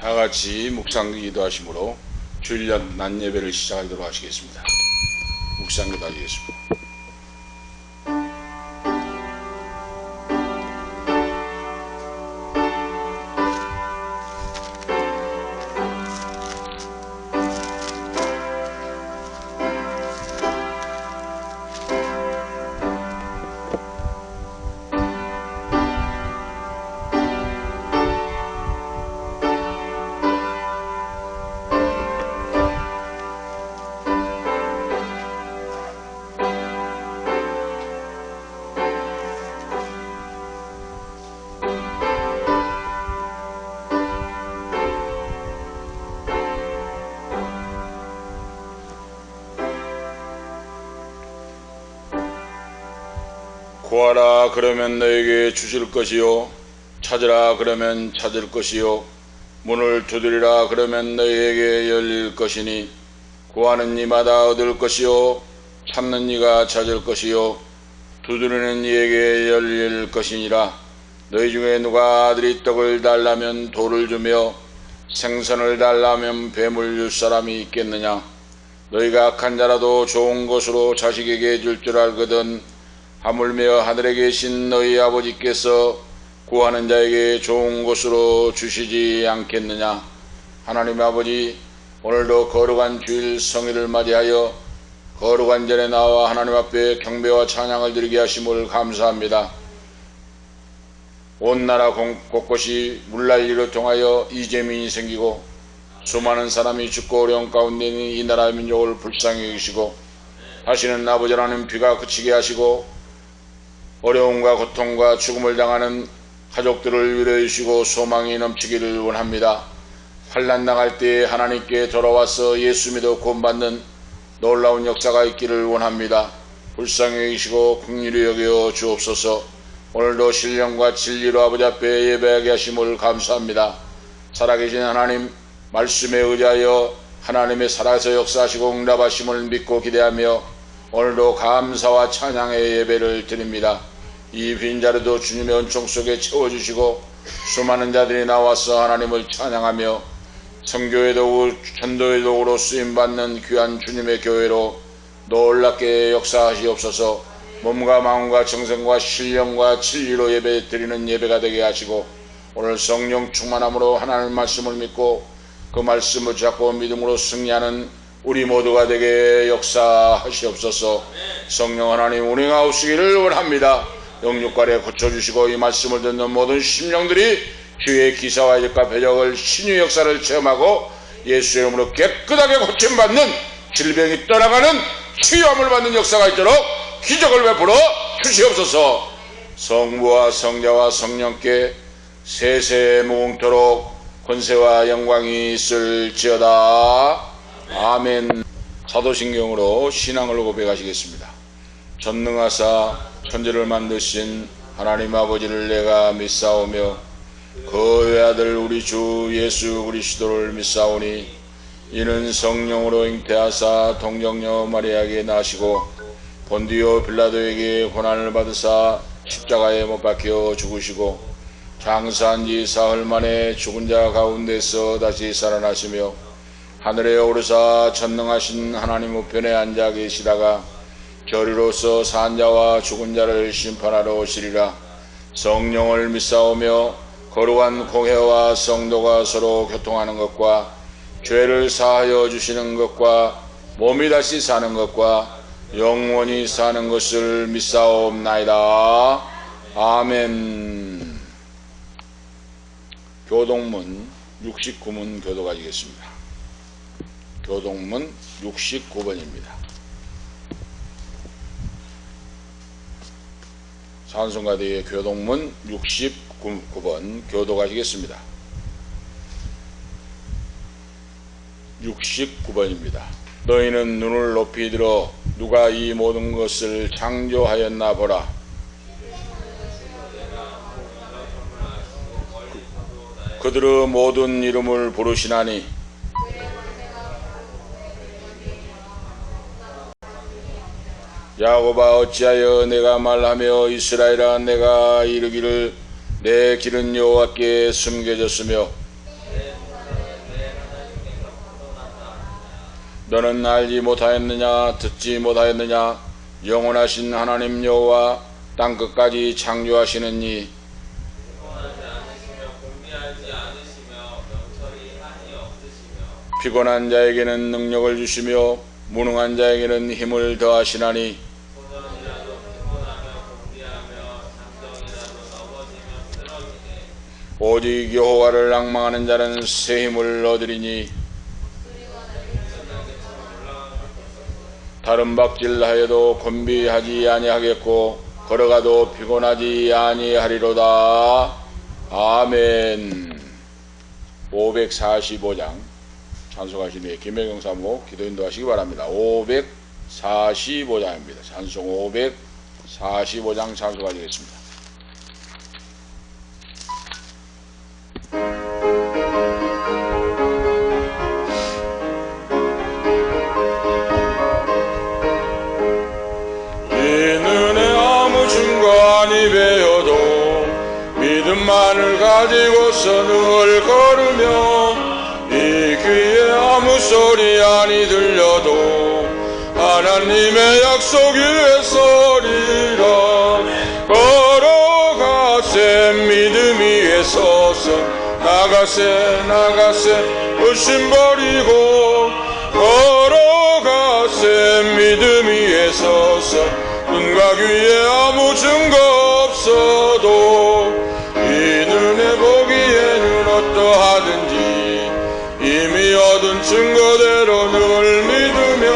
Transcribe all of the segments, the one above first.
다 같이 묵상 기도하심으로 주일날 낮 예배를 시작하도록 하시겠습니다. 묵상 기도하시겠습니다. 구하라 그러면 너에게 주실 것이요, 찾으라 그러면 찾을 것이요, 문을 두드리라 그러면 너에게 열릴 것이니, 구하는 이마다 얻을 것이요, 찾는 이가 찾을 것이요, 두드리는 이에게 열릴 것이니라. 너희 중에 누가 아들이 떡을 달라면 돌을 주며 생선을 달라면 뱀을 줄 사람이 있겠느냐? 너희가 악한 자라도 좋은 것으로 자식에게 줄 줄 알거든 하물며 하늘에 계신 너희 아버지께서 구하는 자에게 좋은 것으로 주시지 않겠느냐? 하나님 아버지, 오늘도 거룩한 주일 성일을 맞이하여 거룩한 전에 나와 하나님 앞에 경배와 찬양을 드리게 하심을 감사합니다. 온 나라 곳곳이 물난리로 통하여 이재민이 생기고 수많은 사람이 죽고 어려운 가운데 있는 이 나라 민족을 불쌍히 여기시고 다시는 아버지 하나님 비가 그치게 하시고 어려움과 고통과 죽음을 당하는 가족들을 위로해 주시고 소망이 넘치기를 원합니다. 환난 당할 때에 하나님께 돌아와서 예수 믿어 구원받는 놀라운 역사가 있기를 원합니다. 불쌍히 여기시고 긍휼히 여겨 주옵소서. 오늘도 신령과 진리로 아버지 앞에 예배하게 하심을 감사합니다. 살아계신 하나님 말씀에 의지하여 하나님의 살아서 역사하시고 응답하심을 믿고 기대하며 오늘도 감사와 찬양의 예배를 드립니다. 이 빈자리도 주님의 은총 속에 채워주시고 수많은 자들이 나와서 하나님을 찬양하며 선교의 도구, 전도의 도구로 쓰임받는 귀한 주님의 교회로 놀랍게 역사하시옵소서. 몸과 마음과 정성과 신령과 진리로 예배 드리는 예배가 되게 하시고 오늘 성령 충만함으로 하나님의 말씀을 믿고 그 말씀을 잡고 믿음으로 승리하는 우리 모두가 되게 역사하시옵소서. 성령 하나님 운행하시기를 원합니다. 영육간에 고쳐주시고 이 말씀을 듣는 모든 심령들이 주의 기사와 일과 배적을 신유의 역사를 체험하고 예수의 이름으로 깨끗하게 고침받는, 질병이 떠나가는 치유함을 받는 역사가 있도록 기적을 베풀어 주시옵소서. 성부와 성자와 성령께 세세 무궁토록 권세와 영광이 있을지어다. 아멘. 사도신경으로 신앙을 고백하시겠습니다. 전능하사 천지를 만드신 하나님 아버지를 내가 믿사오며 그 외아들 우리 주 예수 그리스도를 믿사오니 이는 성령으로 잉태하사 동정녀 마리아에게 나시고 본디오 빌라도에게 고난을 받으사 십자가에 못 박혀 죽으시고 장사한 지 사흘 만에 죽은 자 가운데서 다시 살아나시며 하늘에 오르사 전능하신 하나님 우편에 앉아 계시다가 저리로서 산 자와 죽은 자를 심판하러 오시리라. 성령을 믿사오며 거룩한 공회와 성도가 서로 교통하는 것과 죄를 사하여 주시는 것과 몸이 다시 사는 것과 영원히 사는 것을 믿사옵나이다. 아멘. 교동문 69문 교도 가지겠습니다. 교동문 69번입니다. 찬송가대의 교동문 69번 교도 가시겠습니다. 69번입니다. 너희는 눈을 높이 들어 누가 이 모든 것을 창조하였나 보라. 그들의 모든 이름을 부르시나니 야곱아 어찌하여 내가 말하며 이스라엘아 내가 이르기를 내 길은 여호와께 숨겨졌으며 너는 알지 못하였느냐 듣지 못하였느냐 영원하신 하나님 여호와 땅끝까지 창조하시는 이 피곤한 자에게는 능력을 주시며 무능한 자에게는 힘을 더하시나니 오직 여호와를 앙망하는 자는 새 힘을 얻으리니 다른 박질하여도 곤비하지 아니하겠고 걸어가도 피곤하지 아니하리로다. 아멘. 545장 찬송하시니 김혜경 사모 기도 인도하시기 바랍니다. 545장입니다. 찬송 545장 찬송하시겠습니다. 믿음만을 가지고서 늘 걸으며 이 귀에 아무 소리 아니 들려도 하나님의 약속 위에 서리라. 걸어가세 믿음 위에 서서 나가세 의심 버리고 걸어가세 믿음 위에 서서 눈과 귀에 아무 증거 없어도 어떠하든지 이미 얻은 증거대로 늘 믿으며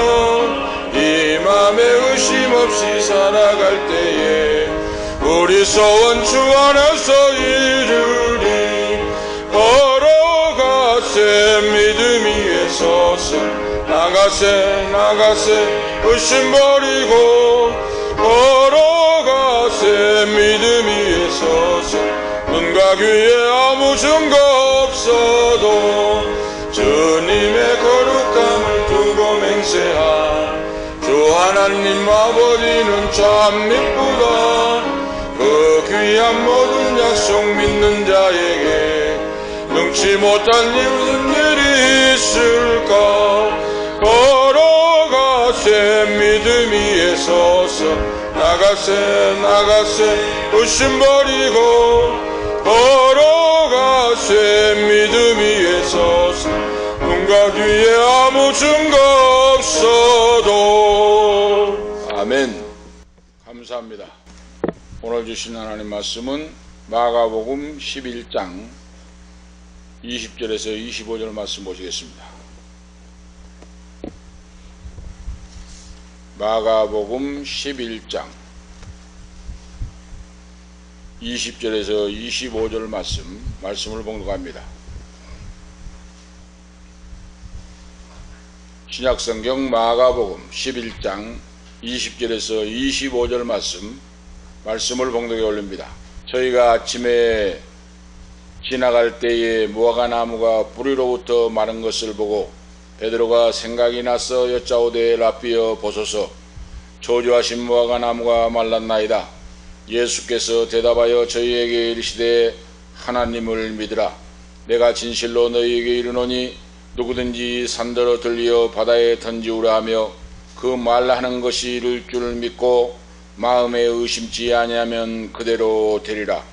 이 맘에 의심 없이 살아갈 때에 우리 소원 주 안에서 이루리. 걸어가세 믿음 위에 서서 나가세 의심 버리고 걸어가세 믿음 위에 서서 눈과 귀에 아무 증거 없어도 주님의 거룩함을 두고 맹세한 주 하나님 아버지는 참 미쁘다. 그 귀한 모든 약속 믿는 자에게 능치 못한 무슨 일이 있을까. 걸어가세 믿음 위에 서서 나가세 의심 버리고 걸어가세 믿음 위에 서서 눈과 뒤에 아무 증거 없어도. 아멘. 감사합니다. 오늘 주신 하나님 말씀은 마가복음 11장 20절에서 25절 말씀 보시겠습니다. 마가복음 11장 20절에서 25절 말씀을 봉독합니다. 신약성경 마가복음 11장 20절에서 25절 말씀을 봉독해 올립니다. 저희가 아침에 지나갈 때에 무화과나무가 뿌리로부터 마른 것을 보고 베드로가 생각이 나서 여짜오되 라삐어 보소서 저주하신 무화과나무가 말랐나이다. 예수께서 대답하여 저희에게 이르시되 하나님을 믿으라. 내가 진실로 너희에게 이르노니 누구든지 산더러 들리어 바다에 던지우라 하며 그 말하는 것이 이룰 줄 믿고 마음에 의심치 아니하면 그대로 되리라.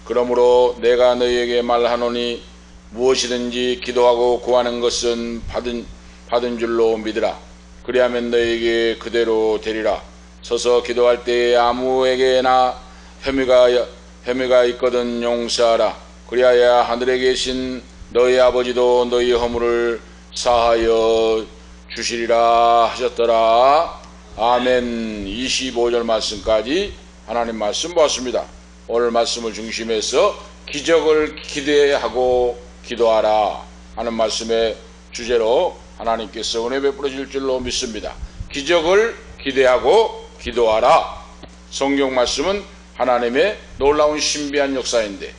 그러므로 내가 너희에게 말하노니 무엇이든지 기도하고 구하는 것은 받은 줄로 믿으라. 그리하면 너희에게 그대로 되리라. 서서 기도할 때에 아무에게나 혐의가 있거든 용서하라. 그리하여 하늘에 계신 너희 아버지도 너희 허물을 사하여 주시리라 하셨더라. 아멘. 25절 말씀까지 하나님 말씀 보았습니다. 오늘 말씀을 중심해서 기적을 기대하고 기도하라 하는 말씀의 주제로 하나님께서 은혜 베풀어 줄 줄로 믿습니다. 기적을 기대하고 기도하라. 성경 말씀은 하나님의 놀라운 신비한 역사인데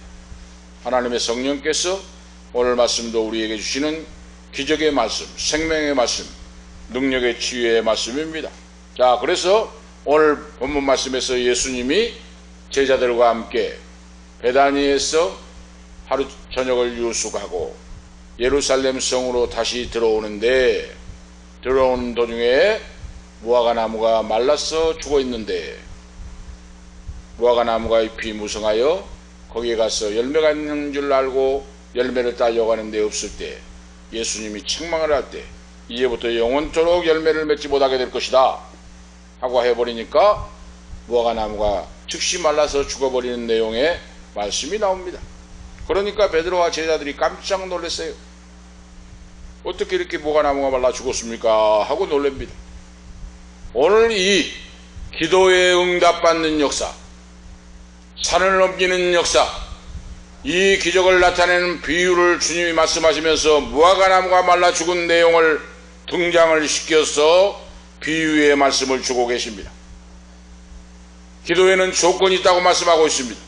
하나님의 성령께서 오늘 말씀도 우리에게 주시는 기적의 말씀, 생명의 말씀, 능력의 치유의 말씀입니다. 자, 그래서 오늘 본문 말씀에서 예수님이 제자들과 함께 베다니에서 하루 저녁을 유숙하고 예루살렘 성으로 다시 들어오는데 들어오는 도중에 무화과나무가 말라서 죽어 있는데 무화과나무가 잎이 무성하여 거기에 가서 열매가 있는 줄 알고 열매를 따려고 하는데 없을 때 예수님이 책망을 할 때 이제부터 영원토록 열매를 맺지 못하게 될 것이다 하고 해버리니까 무화과나무가 즉시 말라서 죽어버리는 내용의 말씀이 나옵니다. 그러니까 베드로와 제자들이 깜짝 놀랐어요. 어떻게 이렇게 무화과나무가 말라 죽었습니까? 하고 놀랍니다. 오늘 이 기도에 응답받는 역사, 산을 넘기는 역사, 이 기적을 나타내는 비유를 주님이 말씀하시면서 무화과나무가 말라 죽은 내용을 등장을 시켜서 비유의 말씀을 주고 계십니다. 기도에는 조건이 있다고 말씀하고 있습니다.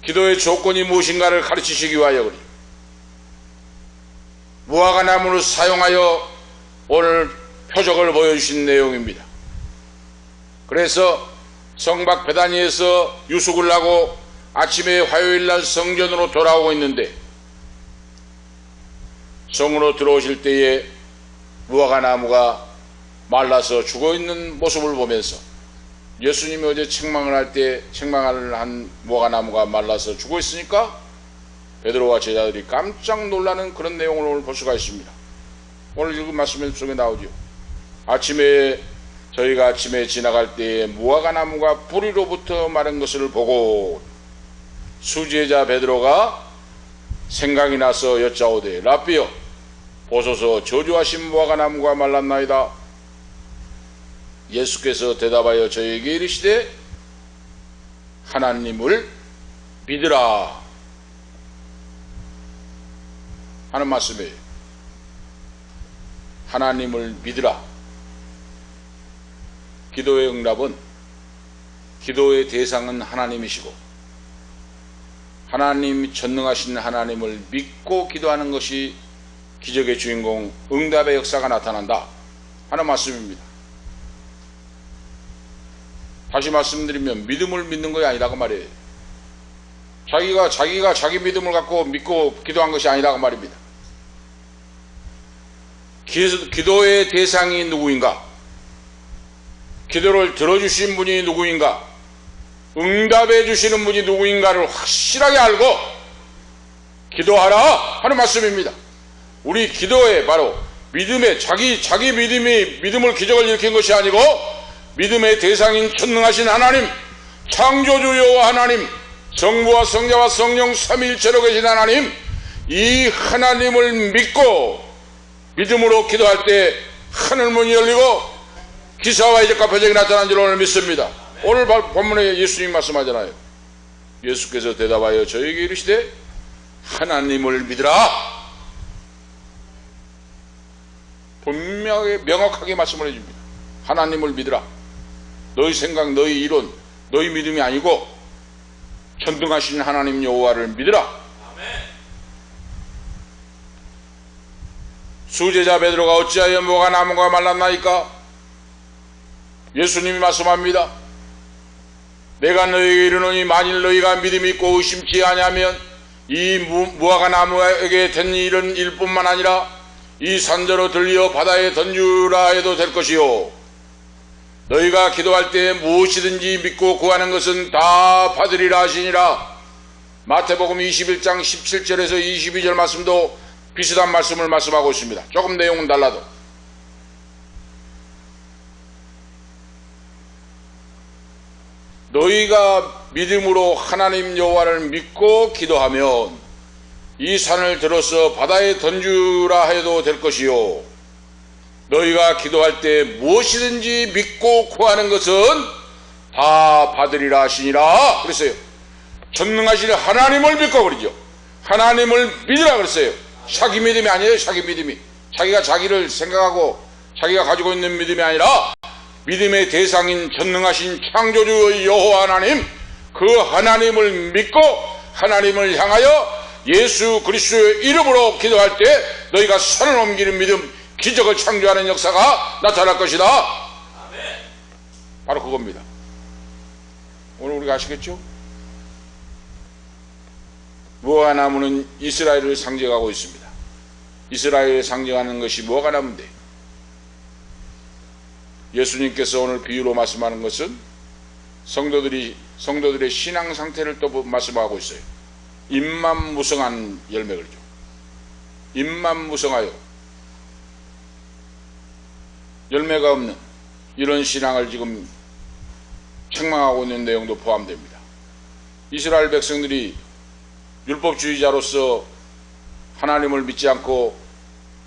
기도의 조건이 무엇인가를 가르치시기 위하여 그래요. 무화과나무를 사용하여 오늘 표적을 보여주신 내용입니다. 그래서 성박 베다니에서 유숙을 하고 아침에 화요일날 성전으로 돌아오고 있는데 성으로 들어오실 때에 무화과나무가 말라서 죽어있는 모습을 보면서 예수님이 어제 책망을 할 때 책망을 한 무화과나무가 말라서 죽어있으니까 베드로와 제자들이 깜짝 놀라는 그런 내용을 오늘 볼 수가 있습니다. 오늘 읽은 말씀 속에 나오죠. 저희가 아침에 지나갈 때에 무화과나무가 뿌리로부터 마른 것을 보고 수제자 베드로가 생각이 나서 여짜오되 라삐여 보소서 저주하신 무화과나무가 말랐나이다. 예수께서 대답하여 저에게 이르시되 하나님을 믿으라 하는 말씀이에요. 하나님을 믿으라. 기도의 응답은 기도의 대상은 하나님이시고 하나님 전능하신 하나님을 믿고 기도하는 것이 기적의 주인공 응답의 역사가 나타난다 하는 말씀입니다. 다시 말씀드리면 믿음을 믿는 것이 아니라고 말이에요. 자기가 자기 믿음을 갖고 믿고 기도한 것이 아니라고 말입니다. 기도의 대상이 누구인가? 기도를 들어주신 분이 누구인가? 응답해 주시는 분이 누구인가를 확실하게 알고 기도하라 하는 말씀입니다. 우리 기도에 바로 믿음에 자기 믿음이 믿음을 기적을 일으킨 것이 아니고 믿음의 대상인 전능하신 하나님, 창조주 여호와 하나님, 성부와 성자와 성령 삼위일체로 계신 하나님, 이 하나님을 믿고 믿음으로 기도할 때 하늘 문이 열리고 기사와 이적과 표적이 나타난 줄 오늘 믿습니다. 오늘 본문에 예수님 말씀하잖아요. 예수께서 대답하여 저에게 이르시되 하나님을 믿으라. 분명하게 명확하게 말씀을 해줍니다. 하나님을 믿으라. 너희 생각, 너희 이론, 너희 믿음이 아니고 전능하신 하나님 여호와를 믿으라. 수제자 베드로가 어찌하여 무화과나무가 말랐나이까? 예수님이 말씀합니다. 내가 너희에게 이르노니 만일 너희가 믿음이 있고 의심치 아니하면 이 무화과나무에게 된 일은 일뿐만 아니라 이 산저로 들려 바다에 던주라 해도 될 것이요 너희가 기도할 때 무엇이든지 믿고 구하는 것은 다 받으리라 하시니라. 마태복음 21장 17절에서 22절 말씀도 비슷한 말씀을 말씀하고 있습니다. 조금 내용은 달라도 너희가 믿음으로 하나님 여호와를 믿고 기도하면 이 산을 들어서 바다에 던주라 해도 될 것이요 너희가 기도할 때 무엇이든지 믿고 구하는 것은 다 받으리라 하시니라 그랬어요. 전능하신 하나님을 믿고 그러죠. 하나님을 믿으라 그랬어요. 자기 믿음이 아니에요. 자기 믿음이 자기가 자기를 생각하고 자기가 가지고 있는 믿음이 아니라 믿음의 대상인 전능하신 창조주 여호와 하나님, 그 하나님을 믿고 하나님을 향하여 예수 그리스도의 이름으로 기도할 때 너희가 산을 옮기는 믿음, 기적을 창조하는 역사가 나타날 것이다. 바로 그겁니다. 오늘 우리가 아시겠죠? 무화과나무는 이스라엘을 상징하고 있습니다. 이스라엘을 상징하는 것이 무화과나무인데 예수님께서 오늘 비유로 말씀하는 것은 성도들의 신앙 상태를 또 말씀하고 있어요. 입만 무성한 열매 그러죠. 입만 무성하여 열매가 없는 이런 신앙을 지금 책망하고 있는 내용도 포함됩니다. 이스라엘 백성들이 율법주의자로서 하나님을 믿지 않고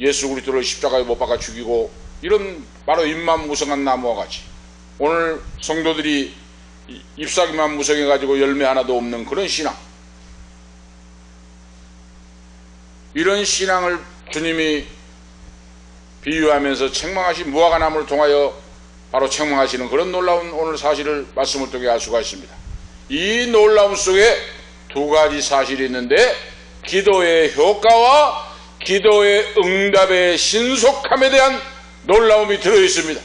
예수 그리스도를 십자가에 못 박아 죽이고 이런 바로 입만 무성한 나무와 같이 오늘 성도들이 잎사귀만 무성해가지고 열매 하나도 없는 그런 신앙, 이런 신앙을 주님이 비유하면서 책망하신 무화과나무를 통하여 바로 책망하시는 그런 놀라운 오늘 사실을 말씀을 통해 알 수가 있습니다. 이 놀라움 속에 두 가지 사실이 있는데 기도의 효과와 기도의 응답의 신속함에 대한 놀라움이 들어있습니다.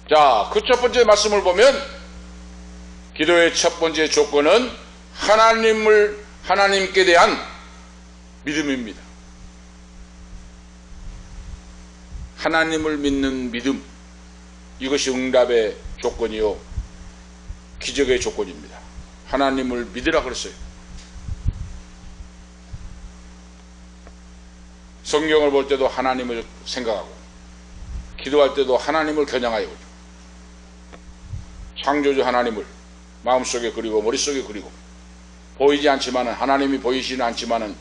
자, 그 첫 번째 말씀을 보면 기도의 첫 번째 조건은 하나님께 대한 믿음입니다. 하나님을 믿는 믿음, 이것이 응답의 조건이요 기적의 조건입니다. 하나님을 믿으라 그랬어요. 성경을 볼 때도 하나님을 생각하고 기도할 때도 하나님을 겨냥하여 창조주 하나님을 마음속에 그리고 머릿속에 그리고 보이지 않지만은 하나님이 보이지는 않지만은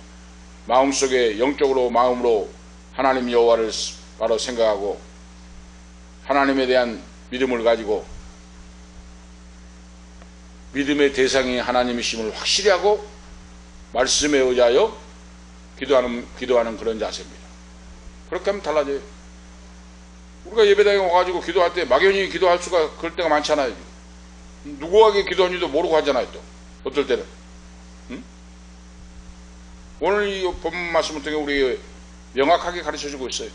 마음속에 영적으로 마음으로 하나님 여호와를 바로 생각하고 하나님에 대한 믿음을 가지고 믿음의 대상이 하나님이심을 확실히 하고 말씀에 의하여 기도하는 그런 자세입니다. 그렇게 하면 달라져요. 우리가 예배당에 와가지고 기도할 때 막연히 기도할 수가 그럴 때가 많잖아요. 누구에게 기도하는지도 모르고 하잖아요. 또 어떨 때는 오늘 이 본문 말씀을 통해 우리에게 명확하게 가르쳐주고 있어요.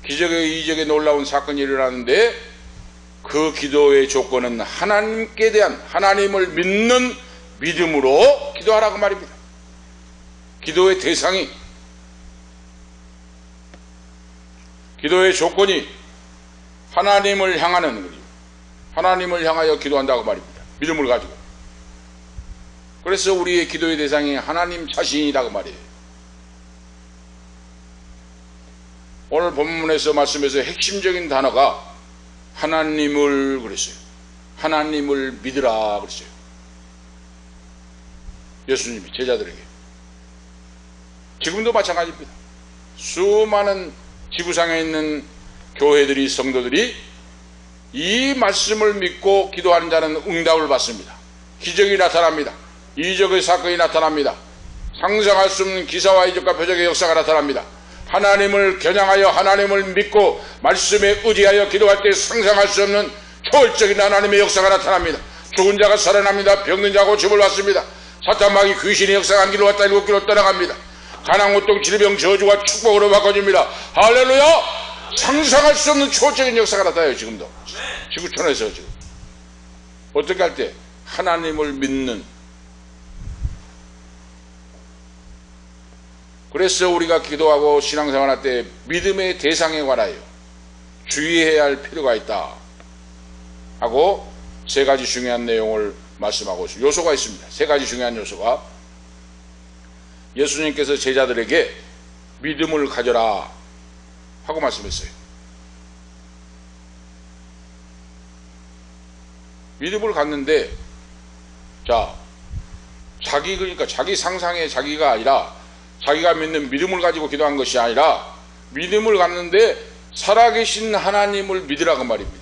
기적의 이적의 놀라운 사건이 일어나는데 그 기도의 조건은 하나님께 대한 하나님을 믿는 믿음으로 기도하라고 말입니다. 기도의 대상이 기도의 조건이 하나님을 향하는 거죠. 하나님을 향하여 기도한다고 말입니다. 믿음을 가지고. 그래서 우리의 기도의 대상이 하나님 자신이라고 말이에요. 오늘 본문에서 말씀에서 핵심적인 단어가 하나님을 그랬어요. 하나님을 믿으라 그랬어요. 예수님이 제자들에게. 지금도 마찬가지입니다. 수많은 지구상에 있는 교회들이 성도들이 이 말씀을 믿고 기도하는 자는 응답을 받습니다. 기적이 나타납니다. 이적의 사건이 나타납니다. 상상할 수 없는 기사와 이적과 표적의 역사가 나타납니다. 하나님을 겨냥하여 하나님을 믿고 말씀에 의지하여 기도할 때 상상할 수 없는 초월적인 하나님의 역사가 나타납니다. 죽은 자가 살아납니다. 병든 자가 고침을 받습니다. 사탄 마귀 귀신의 역사가 한 길로 왔다 일곱 길로 떠나갑니다. 가난 고통 질병 저주가 축복으로 바꿔집니다. 할렐루야! 상상할 수 없는 초월적인 역사가 나타나요. 지금도 지구촌에서 지금 어떻게 할 때 하나님을 믿는. 그래서 우리가 기도하고 신앙생활할 때 믿음의 대상에 관하여 주의해야 할 필요가 있다 하고 세 가지 중요한 내용을 말씀하고 있습니다. 요소가 있습니다. 세 가지 중요한 요소가 예수님께서 제자들에게 믿음을 가져라 하고 말씀했어요. 믿음을 갖는데 그러니까 자기 상상의 자기가 아니라 자기가 믿는 믿음을 가지고 기도한 것이 아니라 믿음을 갖는데 살아계신 하나님을 믿으라고 말입니다.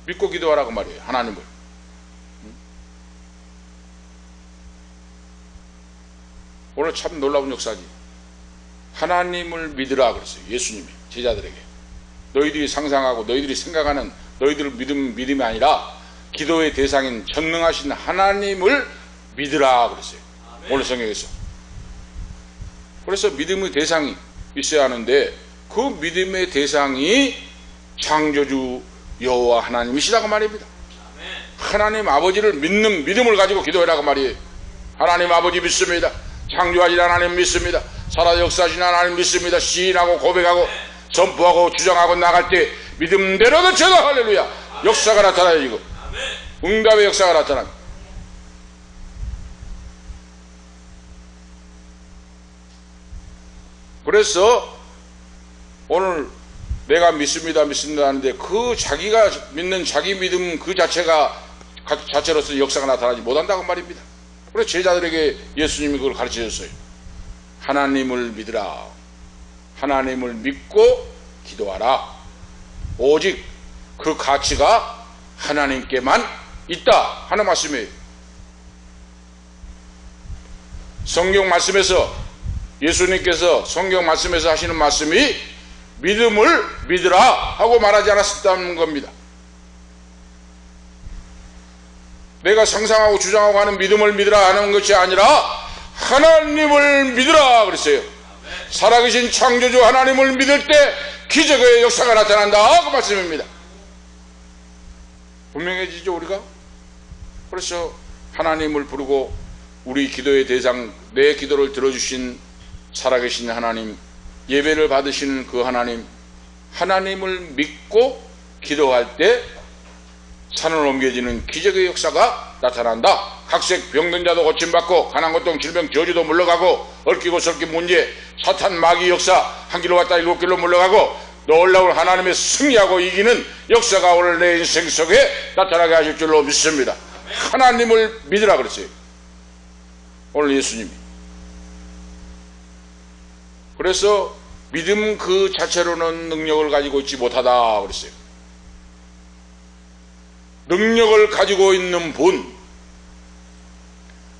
믿고 기도하라고 말이에요. 하나님을. 오늘 참 놀라운 역사지. 하나님을 믿으라 그랬어요. 예수님이 제자들에게. 너희들이 상상하고 너희들이 생각하는 너희들 믿음이 아니라 기도의 대상인 전능하신 하나님을 믿으라 그랬어요. 오늘 성경에서. 그래서 믿음의 대상이 있어야 하는데 그 믿음의 대상이 창조주 여호와 하나님이시라고 말입니다. 하나님 아버지를 믿는 믿음을 가지고 기도해라고 말이에요. 하나님 아버지 믿습니다. 창조하신 하나님 믿습니다. 살아 역사하신 하나님 믿습니다. 시인하고 고백하고 선포하고 주장하고 나갈 때 믿음대로도 저도 할렐루야 역사가 나타나요. 지금 응답의 역사가 나타납니다. 그래서 오늘 내가 믿습니다 하는데 그 자기가 믿는 자기 믿음 그 자체로서 역사가 나타나지 못한다고 말입니다. 그래서 제자들에게 예수님이 그걸 가르치셨어요. 하나님을 믿으라. 하나님을 믿고 기도하라. 오직 그 가치가 하나님께만 있다 하는 말씀이에요. 성경 말씀에서 예수님께서 성경 말씀에서 하시는 말씀이 믿음을 믿으라 하고 말하지 않았다는 겁니다. 내가 상상하고 주장하고 하는 믿음을 믿으라 하는 것이 아니라 하나님을 믿으라 그랬어요. 살아계신 창조주 하나님을 믿을 때 기적의 역사가 나타난다 그 말씀입니다. 분명해지죠 우리가? 그래서 하나님을 부르고 우리 기도의 대상 내 기도를 들어주신 살아계신 하나님 예배를 받으시는 그 하나님을 믿고 기도할 때 산을 옮겨지는 기적의 역사가 나타난다. 각색 병든 자도 고침받고 가난 고통 질병 저주도 물러가고 얽히고 설킨 문제 사탄 마귀 역사 한 길로 갔다 일곱 길로 물러가고 놀라운 하나님의 승리하고 이기는 역사가 오늘 내 인생 속에 나타나게 하실 줄로 믿습니다. 하나님을 믿으라 그랬어요 오늘 예수님이. 그래서 믿음 그 자체로는 능력을 가지고 있지 못하다 그랬어요. 능력을 가지고 있는 분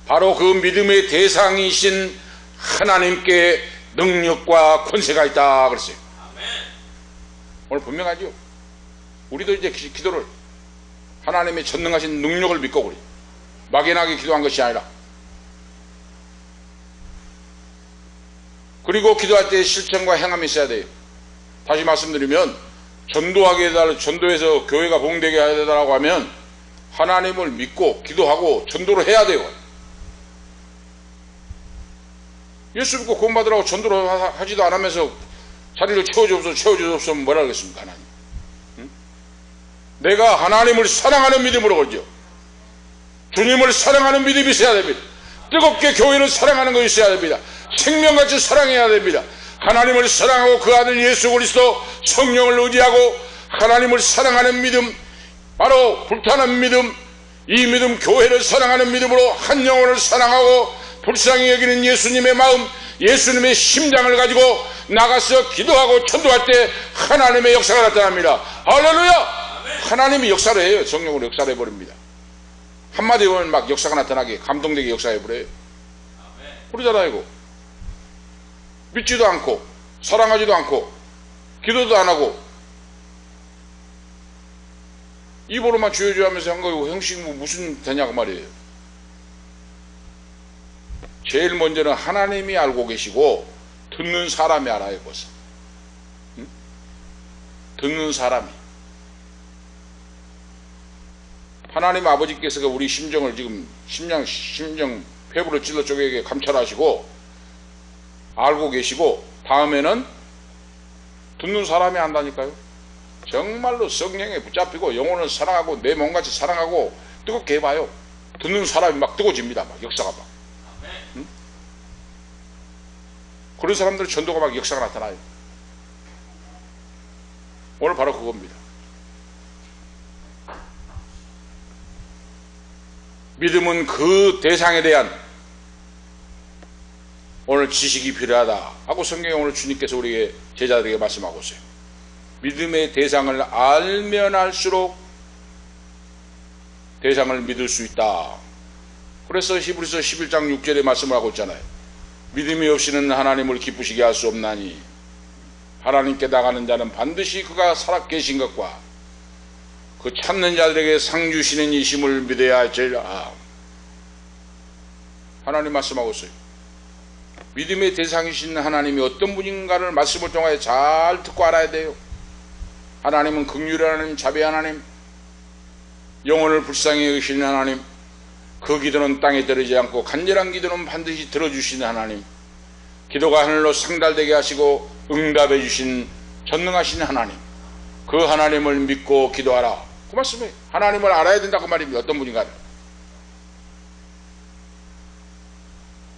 바로 그 믿음의 대상이신 하나님께 능력과 권세가 있다 그랬어요. 오늘 분명하죠. 우리도 이제 기도를 하나님의 전능하신 능력을 믿고 그래요. 막연하게 기도한 것이 아니라. 그리고 기도할 때 실천과 행함이 있어야 돼요. 다시 말씀드리면 전도하게 해달라, 전도해서 교회가 봉되게 해달라고 하면 하나님을 믿고 기도하고 전도를 해야 돼요. 예수 믿고 구원받으라고 전도를 하지도 않으면서 자리를 채워주옵소서 뭐라 그랬습니까? 하나님. 응? 내가 하나님을 사랑하는 믿음으로 그러죠. 주님을 사랑하는 믿음이 있어야 됩니다. 뜨겁게 교회를 사랑하는 것이 있어야 됩니다. 생명같이 사랑해야 됩니다. 하나님을 사랑하고 그 아들 예수 그리스도 성령을 의지하고 하나님을 사랑하는 믿음, 바로 불타는 믿음, 이 믿음 교회를 사랑하는 믿음으로 한 영혼을 사랑하고 불쌍히 여기는 예수님의 마음, 예수님의 심장을 가지고 나가서 기도하고 전도할 때 하나님의 역사가 나타납니다. 할렐루야! 하나님이 역사를 해요. 성령으로 역사를 해버립니다. 한마디 보면 막 역사가 나타나게 감동되게 역사해버려요. 그러잖아요. 이거 믿지도 않고 사랑하지도 않고 기도도 안 하고 입으로만 주여 하면서 한 거고 형식 뭐 무슨 되냐고 말이에요. 제일 먼저는 하나님이 알고 계시고 듣는 사람이 알아요. 벌써 응? 듣는 사람이 하나님 아버지께서 우리 심정을 지금 심정 폐부를 찔러 쪼개게 감찰하시고 알고 계시고 다음에는 듣는 사람이 안다니까요. 정말로 성령에 붙잡히고 영혼을 사랑하고 내 몸같이 사랑하고 뜨겁게 해봐요. 듣는 사람이 막 뜨거워집니다. 막 역사가 막. 응? 그런 사람들 전도가 막 역사가 나타나요. 오늘 바로 그겁니다. 믿음은 그 대상에 대한 오늘 지식이 필요하다 하고 성경에 오늘 주님께서 우리에게 제자들에게 말씀하고 있어요. 믿음의 대상을 알면 알수록 대상을 믿을 수 있다. 그래서 히브리서 11장 6절에 말씀을 하고 있잖아요. 믿음이 없이는 하나님을 기쁘시게 할 수 없나니 하나님께 나가는 자는 반드시 그가 살아 계신 것과 그 찾는 자들에게 상 주시는 이심을 믿어야 할지라. 하나님 말씀하고 있어요. 믿음의 대상이신 하나님이 어떤 분인가를 말씀을 통하여 잘 듣고 알아야 돼요. 하나님은 긍휼의 하나님, 자비의 하나님, 영혼을 불쌍히 여기시는 하나님, 그 기도는 땅에 떨어지지 않고 간절한 기도는 반드시 들어주시는 하나님, 기도가 하늘로 상달되게 하시고 응답해 주신 전능하신 하나님, 그 하나님을 믿고 기도하라. 그 말씀에 하나님을 알아야 된다고 말입니다. 어떤 분인가.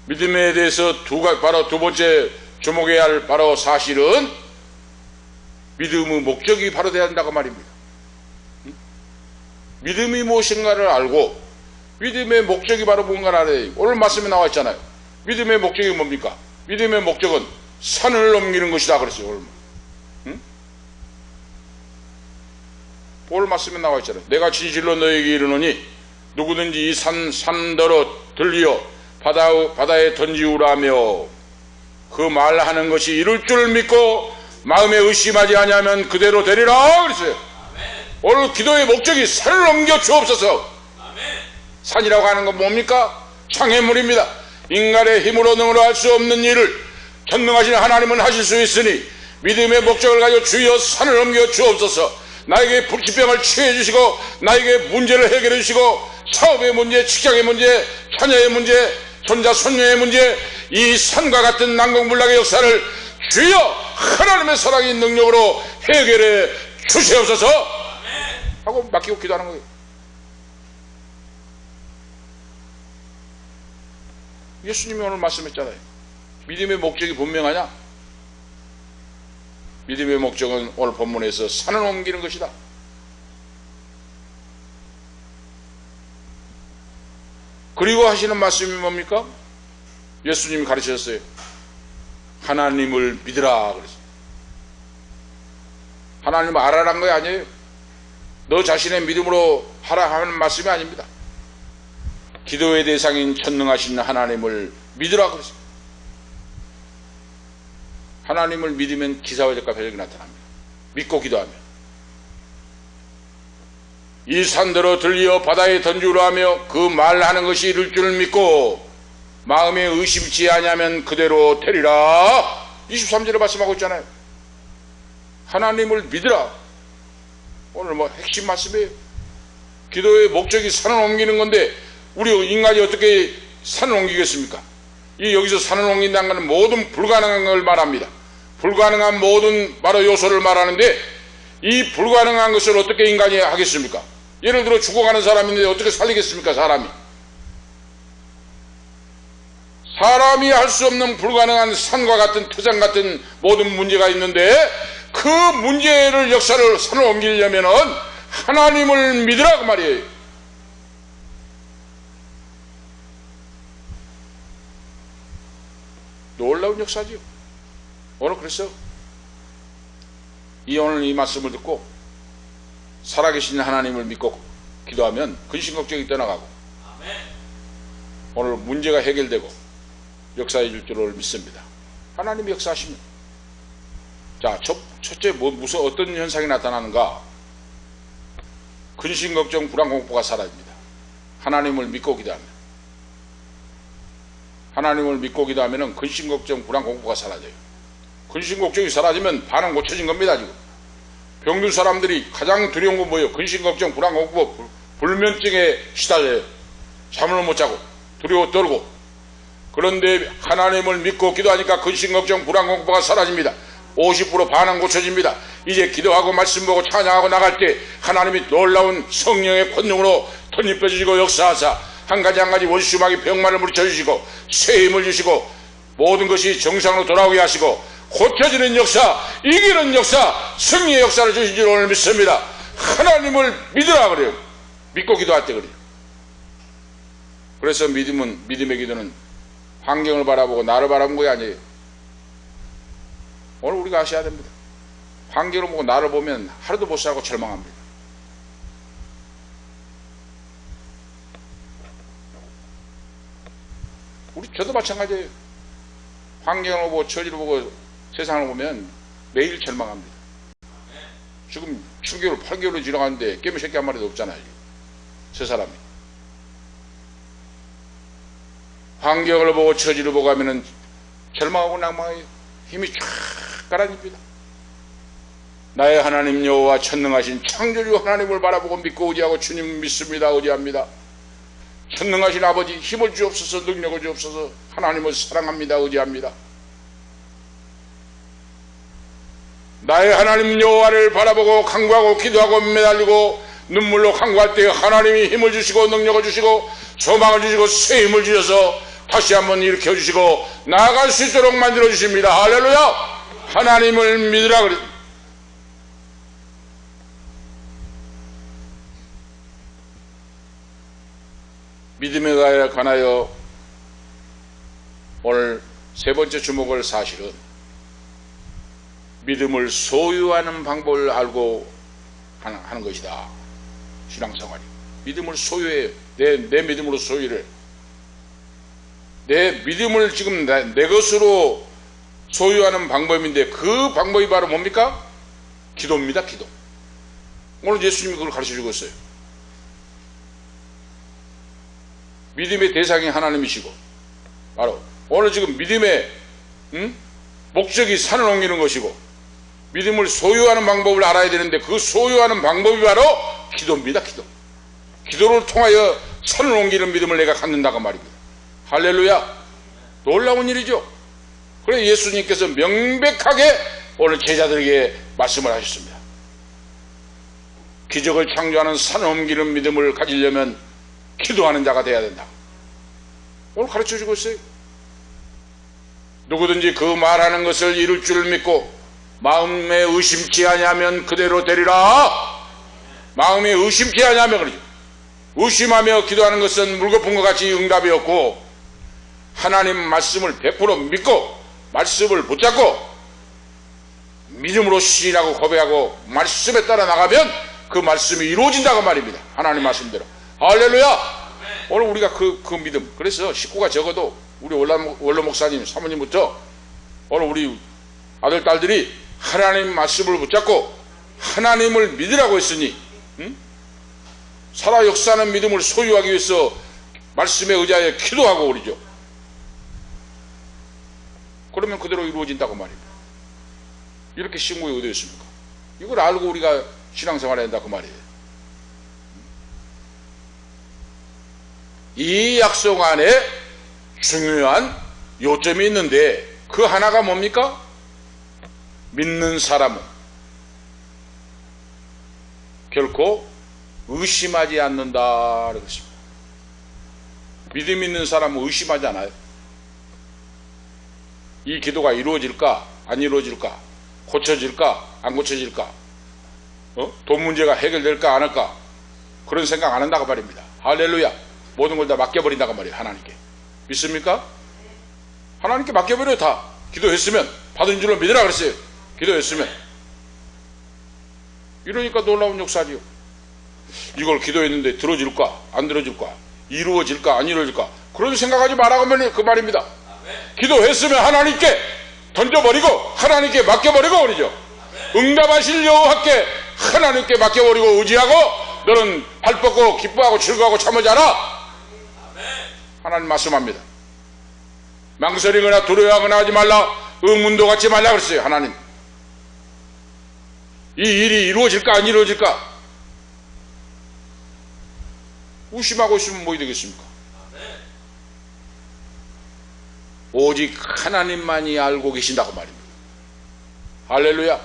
믿음에 대해서 바로 두 번째 주목해야 할 바로 사실은 믿음의 목적이 바로 되어야 한다고 말입니다. 믿음이 무엇인가를 알고 믿음의 목적이 바로 뭔가를 알아야 돼요. 오늘 말씀에 나와 있잖아요. 믿음의 목적이 뭡니까? 믿음의 목적은 산을 넘기는 것이다 그랬어요. 오늘 말씀에 나와 있잖아요. 내가 진실로 너에게 이르노니 누구든지 이 산더러 들리어 바다에 던지우라며 그 말하는 것이 이룰 줄 믿고 마음에 의심하지 아니하면 그대로 되리라 그랬어요. 오늘 기도의 목적이 산을 넘겨 주옵소서. 산이라고 하는 건 뭡니까? 장애물입니다. 인간의 힘으로 능으로 할 수 없는 일을 전능하신 하나님은 하실 수 있으니 믿음의 목적을 가지고 주여 산을 넘겨 주옵소서. 나에게 불치병을 치유해 주시고 나에게 문제를 해결해 주시고 사업의 문제, 직장의 문제, 자녀의 문제, 손자 손녀의 문제, 이 산과 같은 난공불락의 역사를 주여 하나님의 사랑의 능력으로 해결해 주시옵소서 하고 맡기고 기도하는 거예요. 예수님이 오늘 말씀했잖아요. 믿음의 목적이 분명하냐? 믿음의 목적은 오늘 본문에서 산을 옮기는 것이다. 그리고 하시는 말씀이 뭡니까? 예수님이 가르치셨어요. 하나님을 믿으라 그랬어요. 하나님을 알아라는 거 아니에요. 너 자신의 믿음으로 하라 하는 말씀이 아닙니다. 기도의 대상인 전능하신 하나님을 믿으라 그랬어요. 하나님을 믿으면 기사와 역과 표적이 나타납니다. 믿고 기도하면 이 산더러 들리어 바다에 던지우라 하며 그 말하는 것이 이룰 줄 믿고 마음에 의심치 아니하면 그대로 되리라. 23절에 말씀하고 있잖아요. 하나님을 믿으라. 오늘 핵심 말씀이에요. 기도의 목적이 산을 옮기는 건데 우리 인간이 어떻게 산을 옮기겠습니까? 여기서 산을 옮긴다는 것은 모든 불가능한 걸 말합니다. 불가능한 모든 바로 요소를 말하는데 이 불가능한 것을 어떻게 인간이 하겠습니까? 예를 들어 죽어가는 사람인데 어떻게 살리겠습니까? 사람이 할 수 없는 불가능한 산과 같은 태산 같은 모든 문제가 있는데 그 문제를 역사를 산을 옮기려면은 하나님을 믿으라고 말이에요. 놀라운 역사지요. 오늘 그랬어요. 오늘 이 말씀을 듣고 살아계신 하나님을 믿고 기도하면 근심 걱정이 떠나가고 오늘 문제가 해결되고 역사해 줄 줄을 믿습니다. 하나님이 역사하시면 자, 첫째 무슨 어떤 현상이 나타나는가? 근심 걱정 불안 공포가 사라집니다. 하나님을 믿고 기도하면 근심 걱정 불안 공포가 사라져요. 근심 걱정이 사라지면 반은 고쳐진 겁니다. 지금 병든 사람들이 가장 두려운 건 뭐예요? 근심 걱정 불안 공포 불면증에 시달려요. 잠을 못 자고 두려워 떨고. 그런데 하나님을 믿고 기도하니까 근심 걱정 불안 공포가 사라집니다. 50% 반은 고쳐집니다. 이제 기도하고 말씀 보고 찬양하고 나갈 때 하나님이 놀라운 성령의 권능으로 덧입혀 주시고 역사하사 한 가지 한 가지 원수마귀 병만을 물리쳐 주시고 새 힘을 주시고 모든 것이 정상으로 돌아오게 하시고 고쳐지는 역사, 이기는 역사, 승리의 역사를 주신 줄 오늘 믿습니다. 하나님을 믿으라 그래요. 믿고 기도할 때 그래요. 그래서 믿음의 기도는 환경을 바라보고 나를 바라보는 게 아니에요. 오늘 우리가 아셔야 됩니다. 환경을 보고 나를 보면 하루도 못 살고 절망합니다. 저도 마찬가지예요. 환경을 보고 처지를 보고 세상을 보면 매일 절망합니다. 지금 7개월 8개월이 지나갔는데 깨물 새끼 한 마리도 없잖아요. 저 사람이 환경을 보고 처지를 보고 하면은 절망하고 낭망해요. 힘이 쫙 가라앉습니다. 나의 하나님 여호와 전능하신 창조주 하나님을 바라보고 믿고 의지하고 주님 믿습니다. 의지합니다. 전능하신 아버지 힘을 주옵소서, 능력을 주옵소서. 하나님을 사랑합니다. 의지합니다. 나의 하나님 여호와를 바라보고 간구하고 기도하고 매달리고 눈물로 간구할 때 하나님이 힘을 주시고 능력을 주시고 소망을 주시고 새 힘을 주셔서 다시 한번 일으켜 주시고 나아갈 수 있도록 만들어 주십니다. 할렐루야. 하나님을 믿으라 그래. 믿음에 관하여 오늘 세 번째 주목할 사실은 믿음을 소유하는 방법을 알고 하는 것이다. 신앙생활이 믿음을 소유해요. 내 믿음으로 소유를, 내 믿음을 지금 내 것으로 소유하는 방법인데 그 방법이 바로 뭡니까? 기도입니다. 기도. 오늘 예수님이 그걸 가르쳐주고 있어요. 믿음의 대상이 하나님이시고 바로 오늘 지금 믿음의 목적이 산을 옮기는 것이고 믿음을 소유하는 방법을 알아야 되는데 그 소유하는 방법이 바로 기도입니다. 기도. 기도를 통하여 산을 옮기는 믿음을 내가 갖는다고 말입니다. 할렐루야. 놀라운 일이죠. 그래서 예수님께서 명백하게 오늘 제자들에게 말씀을 하셨습니다. 기적을 창조하는 산을 옮기는 믿음을 가지려면 기도하는 자가 돼야 된다. 오늘 가르쳐주고 있어요. 누구든지 그 말하는 것을 이룰 줄 믿고 마음에 의심치 아니하면 그대로 되리라. 마음에 의심치 아니하면 그러죠. 의심하며 기도하는 것은 물거품 것 같이 응답이 없고 하나님 말씀을 100% 믿고 말씀을 붙잡고 믿음으로 시인하고 고백하고 말씀에 따라 나가면 그 말씀이 이루어진다고 말입니다. 하나님 말씀대로. 할렐루야. 오늘 우리가 그 믿음, 그래서 식구가 적어도 우리 원로 목사님 사모님부터 오늘 우리 아들 딸들이 하나님 말씀을 붙잡고 하나님을 믿으라고 했으니 살아 역사하는 믿음을 소유하기 위해서 말씀에 의지하여 기도하고 그러죠. 그러면 그대로 이루어진다고 말입니다. 이렇게 신구에 어디 있습니까? 이걸 알고 우리가 신앙생활을 한다 그 말이에요. 이 약속 안에 중요한 요점이 있는데 그 하나가 뭡니까? 믿는 사람은 결코 의심하지 않는다 그랬습니다. 믿음 있는 사람은 의심하지 않아요. 이 기도가 이루어질까 안 이루어질까, 고쳐질까 안 고쳐질까, 돈 문제가 해결될까 안 할까, 그런 생각 안 한다고 말입니다. 할렐루야. 모든 걸 다 맡겨버린다고 말이에요. 하나님께. 믿습니까? 하나님께 맡겨버려요. 다 기도했으면 받은 줄로 믿으라 그랬어요. 기도했으면. 이러니까 놀라운 역사지요. 이걸 기도했는데 들어질까 안 들어질까, 이루어질까 안 이루어질까, 그런 생각하지 말라고 하면 그 말입니다. 기도했으면 하나님께 던져버리고 하나님께 맡겨버리고 그러죠. 응답하실 여호와께 하나님께 맡겨버리고 의지하고 너는 발 뻗고 기뻐하고 즐거워하고 참으지 않아. 하나님 말씀합니다. 망설이거나 두려워하거나 하지 말라, 의문도 갖지 말라 그랬어요. 하나님. 이 일이 이루어질까 안 이루어질까 의심하고 있으면 뭐이 되겠습니까? 오직 하나님만이 알고 계신다고 말입니다. 할렐루야.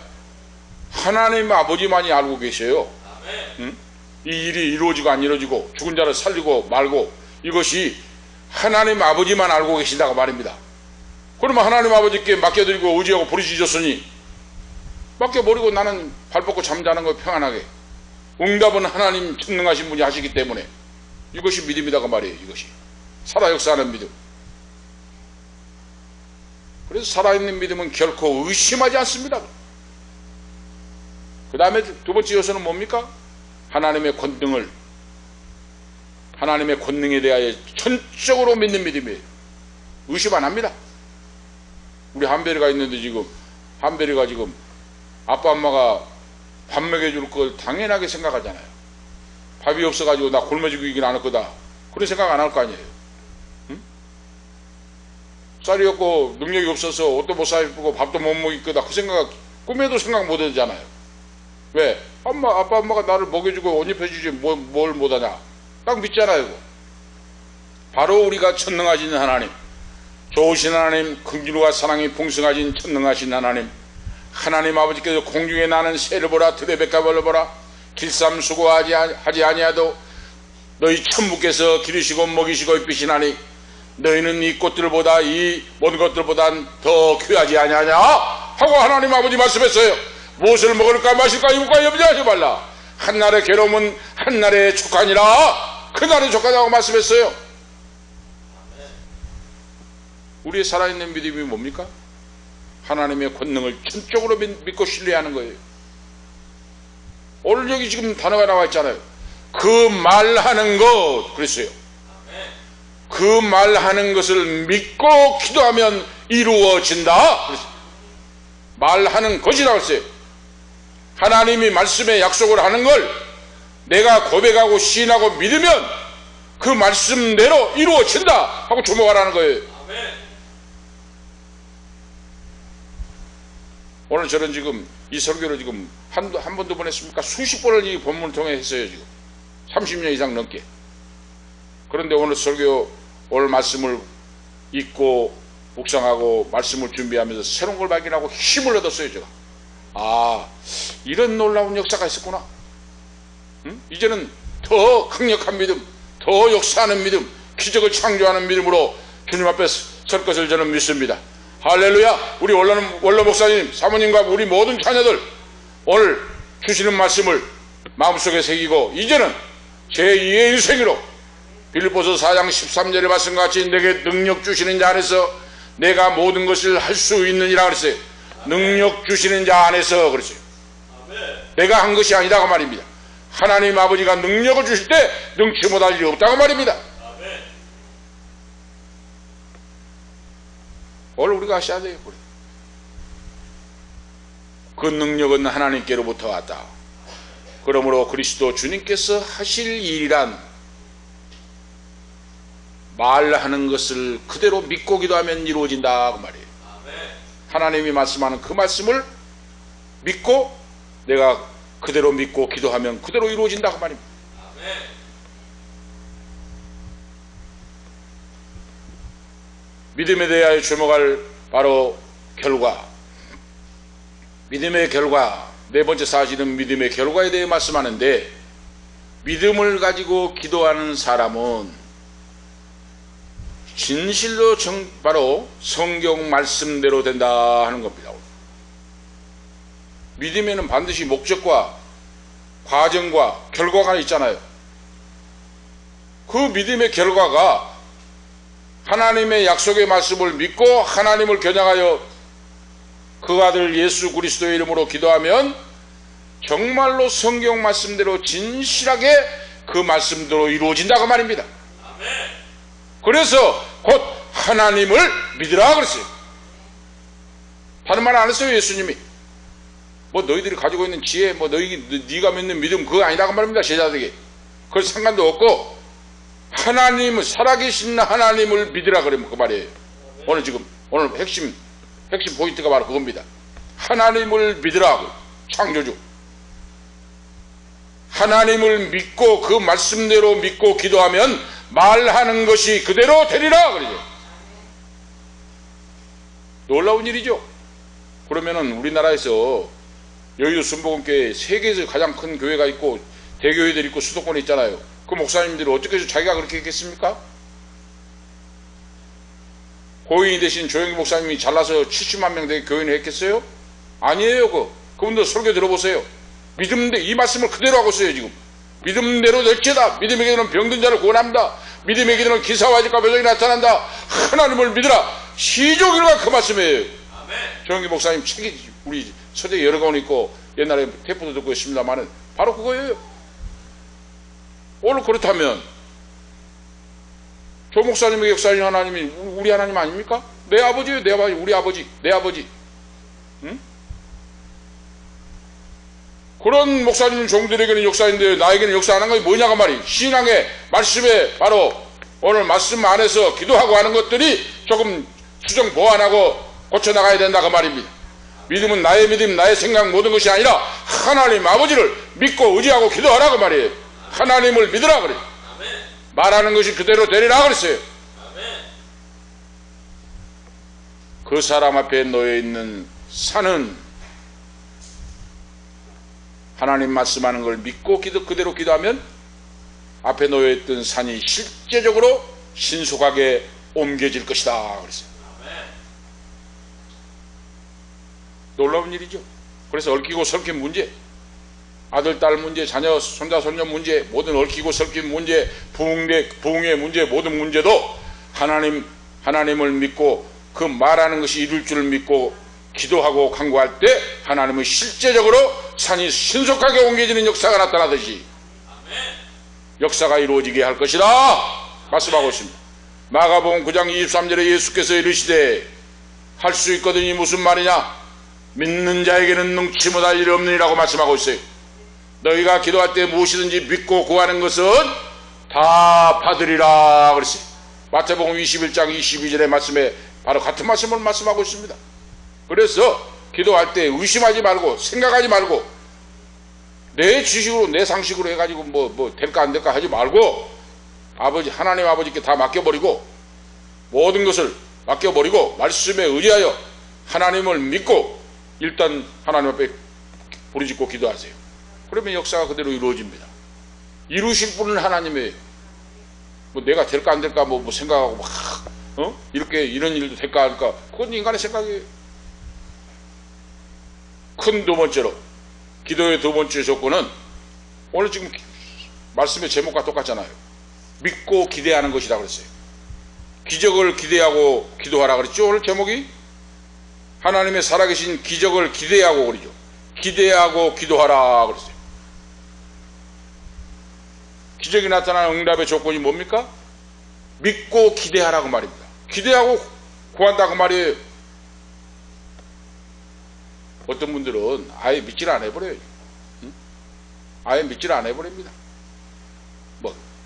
하나님 아버지만이 알고 계셔요. 이 일이 이루어지고 안 이루어지고 죽은 자를 살리고 말고 이것이 하나님 아버지만 알고 계신다고 말입니다. 그러면 하나님 아버지께 맡겨드리고 의지하고 부르짖었으니 맡겨버리고 나는 발 뻗고 잠자는 거 평안하게, 응답은 하나님 전능하신 분이 하시기 때문에 이것이 믿음이다고 말이에요. 이것이 살아 역사하는 믿음. 그래서 살아있는 믿음은 결코 의심하지 않습니다. 그 다음에 두 번째 요소는 뭡니까? 하나님의 권능을, 하나님의 권능에 대하여 전적으로 믿는 믿음이에요. 의심 안 합니다. 우리 한별이가 있는데 지금 한별이가 지금 아빠 엄마가 밥 먹여줄 걸 당연하게 생각하잖아요. 밥이 없어가지고 나 굶어 죽이긴 안 할 거다, 그런 생각 안 할 거 아니에요. 응? 쌀이 없고 능력이 없어서 옷도 못 사입고 밥도 못 먹일 거다, 그 생각 꿈에도 생각 못 하잖아요. 왜? 아빠 엄마가 나를 먹여주고 옷 입혀주지 뭘 못하냐, 딱 믿잖아요. 바로 우리가 천능하신 하나님, 좋으신 하나님, 긍휼과 사랑이 풍성하신 천능하신 하나님, 하나님 아버지께서 공중에 나는 새를 보라, 들의 백합을 보라. 길쌈 수고하지 아니하도 너희 천부께서 기르시고 먹이시고 입히시나니 너희는 이 꽃들보다 이 모든 것들보단 더 귀하지 아니하냐 하고 하나님 아버지 말씀했어요. 무엇을 먹을까 마실까 입을까 염려하지 말라. 한날의 괴로움은 한날의 족하니라. 그날의 족하다고 말씀했어요. 우리의 살아있는 믿음이 뭡니까? 하나님의 권능을 전적으로 믿고 신뢰하는 거예요. 오늘 여기 지금 단어가 나와 있잖아요. 그 말하는 것 그랬어요. 그 말하는 것을 믿고 기도하면 이루어진다 그랬어요. 말하는 것이라고 했어요. 하나님이 말씀에 약속을 하는 걸 내가 고백하고 시인하고 믿으면 그 말씀대로 이루어진다 하고 주목하라는 거예요. 오늘 저는 지금 이 설교를 지금 한 번, 두 번 했습니까? 수십 번을 이 본문을 통해 했어요. 지금 30년 이상 넘게. 그런데 오늘 설교, 오늘 말씀을 읽고 묵상하고 말씀을 준비하면서 새로운 걸 발견하고 힘을 얻었어요. 제가 이런 놀라운 역사가 있었구나. 이제는 더 강력한 믿음, 더 역사하는 믿음, 기적을 창조하는 믿음으로 주님 앞에 설 것을 저는 믿습니다. 할렐루야. 우리 원로 목사님, 사모님과 우리 모든 자녀들 오늘 주시는 말씀을 마음속에 새기고 이제는 제2의 인생으로 빌립보서 4장 13절의 말씀과 같이 내게 능력 주시는 자 안에서 내가 모든 것을 할 수 있느니라 그랬어요. 능력 주시는 자 안에서 그랬어요. 내가 한 것이 아니라고 말입니다. 하나님 아버지가 능력을 주실 때 능치 못할 일이 없다고 말입니다. 오늘 우리가 하셔야 돼요. 그 능력은 하나님께로부터 왔다. 그러므로 그리스도 주님께서 하실 일이란 말하는 것을 그대로 믿고 기도하면 이루어진다 그 말이에요. 하나님이 말씀하는 그 말씀을 믿고 내가 그대로 믿고 기도하면 그대로 이루어진다 그 말입니다. 믿음에 대하여 주목할 바로 결과, 믿음의 결과, 네 번째 사실은 믿음의 결과에 대해 말씀하는데, 믿음을 가지고 기도하는 사람은 진실로 바로 성경 말씀대로 된다 하는 겁니다. 믿음에는 반드시 목적과 과정과 결과가 있잖아요. 그 믿음의 결과가 하나님의 약속의 말씀을 믿고 하나님을 겨냥하여 그 아들 예수 그리스도의 이름으로 기도하면 정말로 성경 말씀대로 진실하게 그 말씀대로 이루어진다고 말입니다. 그래서 곧 하나님을 믿으라 그랬어요. 다른 말 안 했어요. 예수님이 너희들이 가지고 있는 지혜, 네가 믿는 믿음 그거 아니라고 말입니다. 제자들에게 그건 상관도 없고 하나님을, 살아계신 하나님을 믿으라 그러면 그 말이에요. 오늘 핵심 포인트가 바로 그겁니다. 하나님을 믿으라고. 창조주 하나님을 믿고 그 말씀대로 믿고 기도하면 말하는 것이 그대로 되리라 그러죠. 놀라운 일이죠. 그러면은 우리나라에서 여의도 순복음교회 세계에서 가장 큰 교회가 있고 대교회들이 있고 수도권에 있잖아요. 그 목사님들이 어떻게 해서 자기가 그렇게 했겠습니까? 고인이 되신 조영기 목사님이 잘나서 70만 명 되게 교인을 했겠어요? 아니에요. 그분들 설교 들어보세요. 믿음대 이 말씀을 그대로 하고 있어요. 지금 믿음대로 될지다. 믿음의 기도는 병든 자를 구원합니다. 믿음의 기도는 기사와 기적과 표적이 나타난다. 하나님을 믿으라. 시종일관 그 말씀이에요. 조영기 목사님 책이 우리 서재에 여러 권 있고 옛날에 테이프도 듣고 있습니다만은 바로 그거예요. 오늘 그렇다면 조 목사님의 역사인 하나님이 우리 하나님 아닙니까? 내 아버지예요. 내 아버지, 우리 아버지, 내 아버지. 응? 그런 목사님 종들에게는 역사인데 나에게는 역사 안 한 것이 뭐냐고 말이. 신앙의 말씀에 바로 오늘 말씀 안에서 기도하고 하는 것들이 조금 수정 보완하고 고쳐나가야 된다 그 말입니다. 믿음은 나의 믿음, 나의 생각 모든 것이 아니라 하나님 아버지를 믿고 의지하고 기도하라 그 말이에요. 하나님을 믿으라 그래요. 말하는 것이 그대로 되리라 그랬어요. 그 사람 앞에 놓여 있는 산은 하나님 말씀하는 걸 믿고 그대로 기도하면 앞에 놓여있던 산이 실제적으로 신속하게 옮겨질 것이다 그랬어요. 놀라운 일이죠. 그래서 얽히고 설킨 문제, 아들, 딸 문제, 자녀, 손자, 손녀 문제, 모든 얽히고 설킨 문제, 부흥의 문제, 모든 문제도 하나님을 믿고 그 말하는 것이 이룰 줄을 믿고 기도하고 간구할 때 하나님은 실제적으로 산이 신속하게 옮겨지는 역사가 나타나듯이 역사가 이루어지게 할 것이다 말씀하고 있습니다. 마가복음 9장 23절에 예수께서 이르시되 할 수 있거든. 이 무슨 말이냐? 믿는 자에게는 능치 못할 일이 없느니라고 말씀하고 있어요. 너희가 기도할 때 무엇이든지 믿고 구하는 것은 다 받으리라 그랬어요. 마태복음 21장 22절의 말씀에 바로 같은 말씀을 말씀하고 있습니다. 그래서 기도할 때 의심하지 말고 생각하지 말고 내 지식으로 내 상식으로 해가지고 뭐 될까 안 될까 하지 말고 하나님 아버지께 다 맡겨버리고 모든 것을 맡겨버리고 말씀에 의지하여 하나님을 믿고 일단 하나님 앞에 부르짖고 기도하세요. 그러면 역사가 그대로 이루어집니다. 이루실 분은 하나님이에요. 뭐 내가 될까 안 될까 뭐 생각하고 막 이렇게 이런 일도 될까 할까, 그건 인간의 생각이에요. 큰 두 번째로, 기도의 두 번째 조건은 오늘 지금 말씀의 제목과 똑같잖아요. 믿고 기대하는 것이다 그랬어요. 기적을 기대하고 기도하라 그랬죠. 오늘 제목이 하나님의 살아계신 기적을 기대하고 그러죠. 기대하고 기도하라 그랬어요. 기적이 나타나는 응답의 조건이 뭡니까? 믿고 기대하라고 말입니다. 기대하고 구한다고 말이에요. 어떤 분들은 아예 믿지를 안 해버려요. 아예 믿지를 안 해버립니다.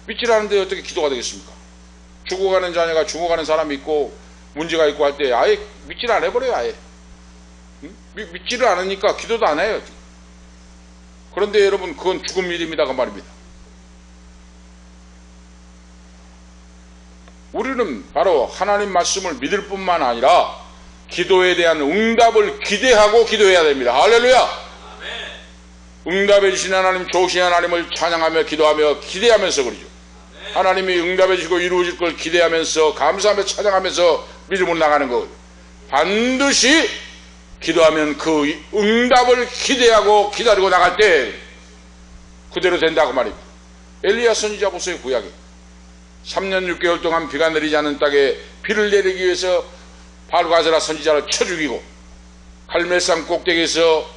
믿지를 않는데 어떻게 기도가 되겠습니까? 죽어가는 자녀가 죽어가는 사람이 있고 문제가 있고 할 때 아예 믿지를 안 해버려요. 아예 믿지를 않으니까 기도도 안 해요. 그런데 여러분, 그건 죽은 믿음이다 그 말입니다. 우리는 바로 하나님 말씀을 믿을 뿐만 아니라 기도에 대한 응답을 기대하고 기도해야 됩니다. 할렐루야. 응답해 주신 하나님, 좋으신 하나님을 찬양하며 기도하며 기대하면서 그러죠. 하나님이 응답해 주시고 이루어질 걸 기대하면서 감사하며 찬양하면서 믿음으로 나가는 것. 반드시 기도하면 그 응답을 기대하고 기다리고 나갈 때 그대로 된다고 말입니다. 엘리야 선지자 보세요. 구약에 3년 6개월 동안 비가 내리지 않은 땅에 비를 내리기 위해서 발과세라 선지자를 쳐 죽이고 갈멜산 꼭대기에서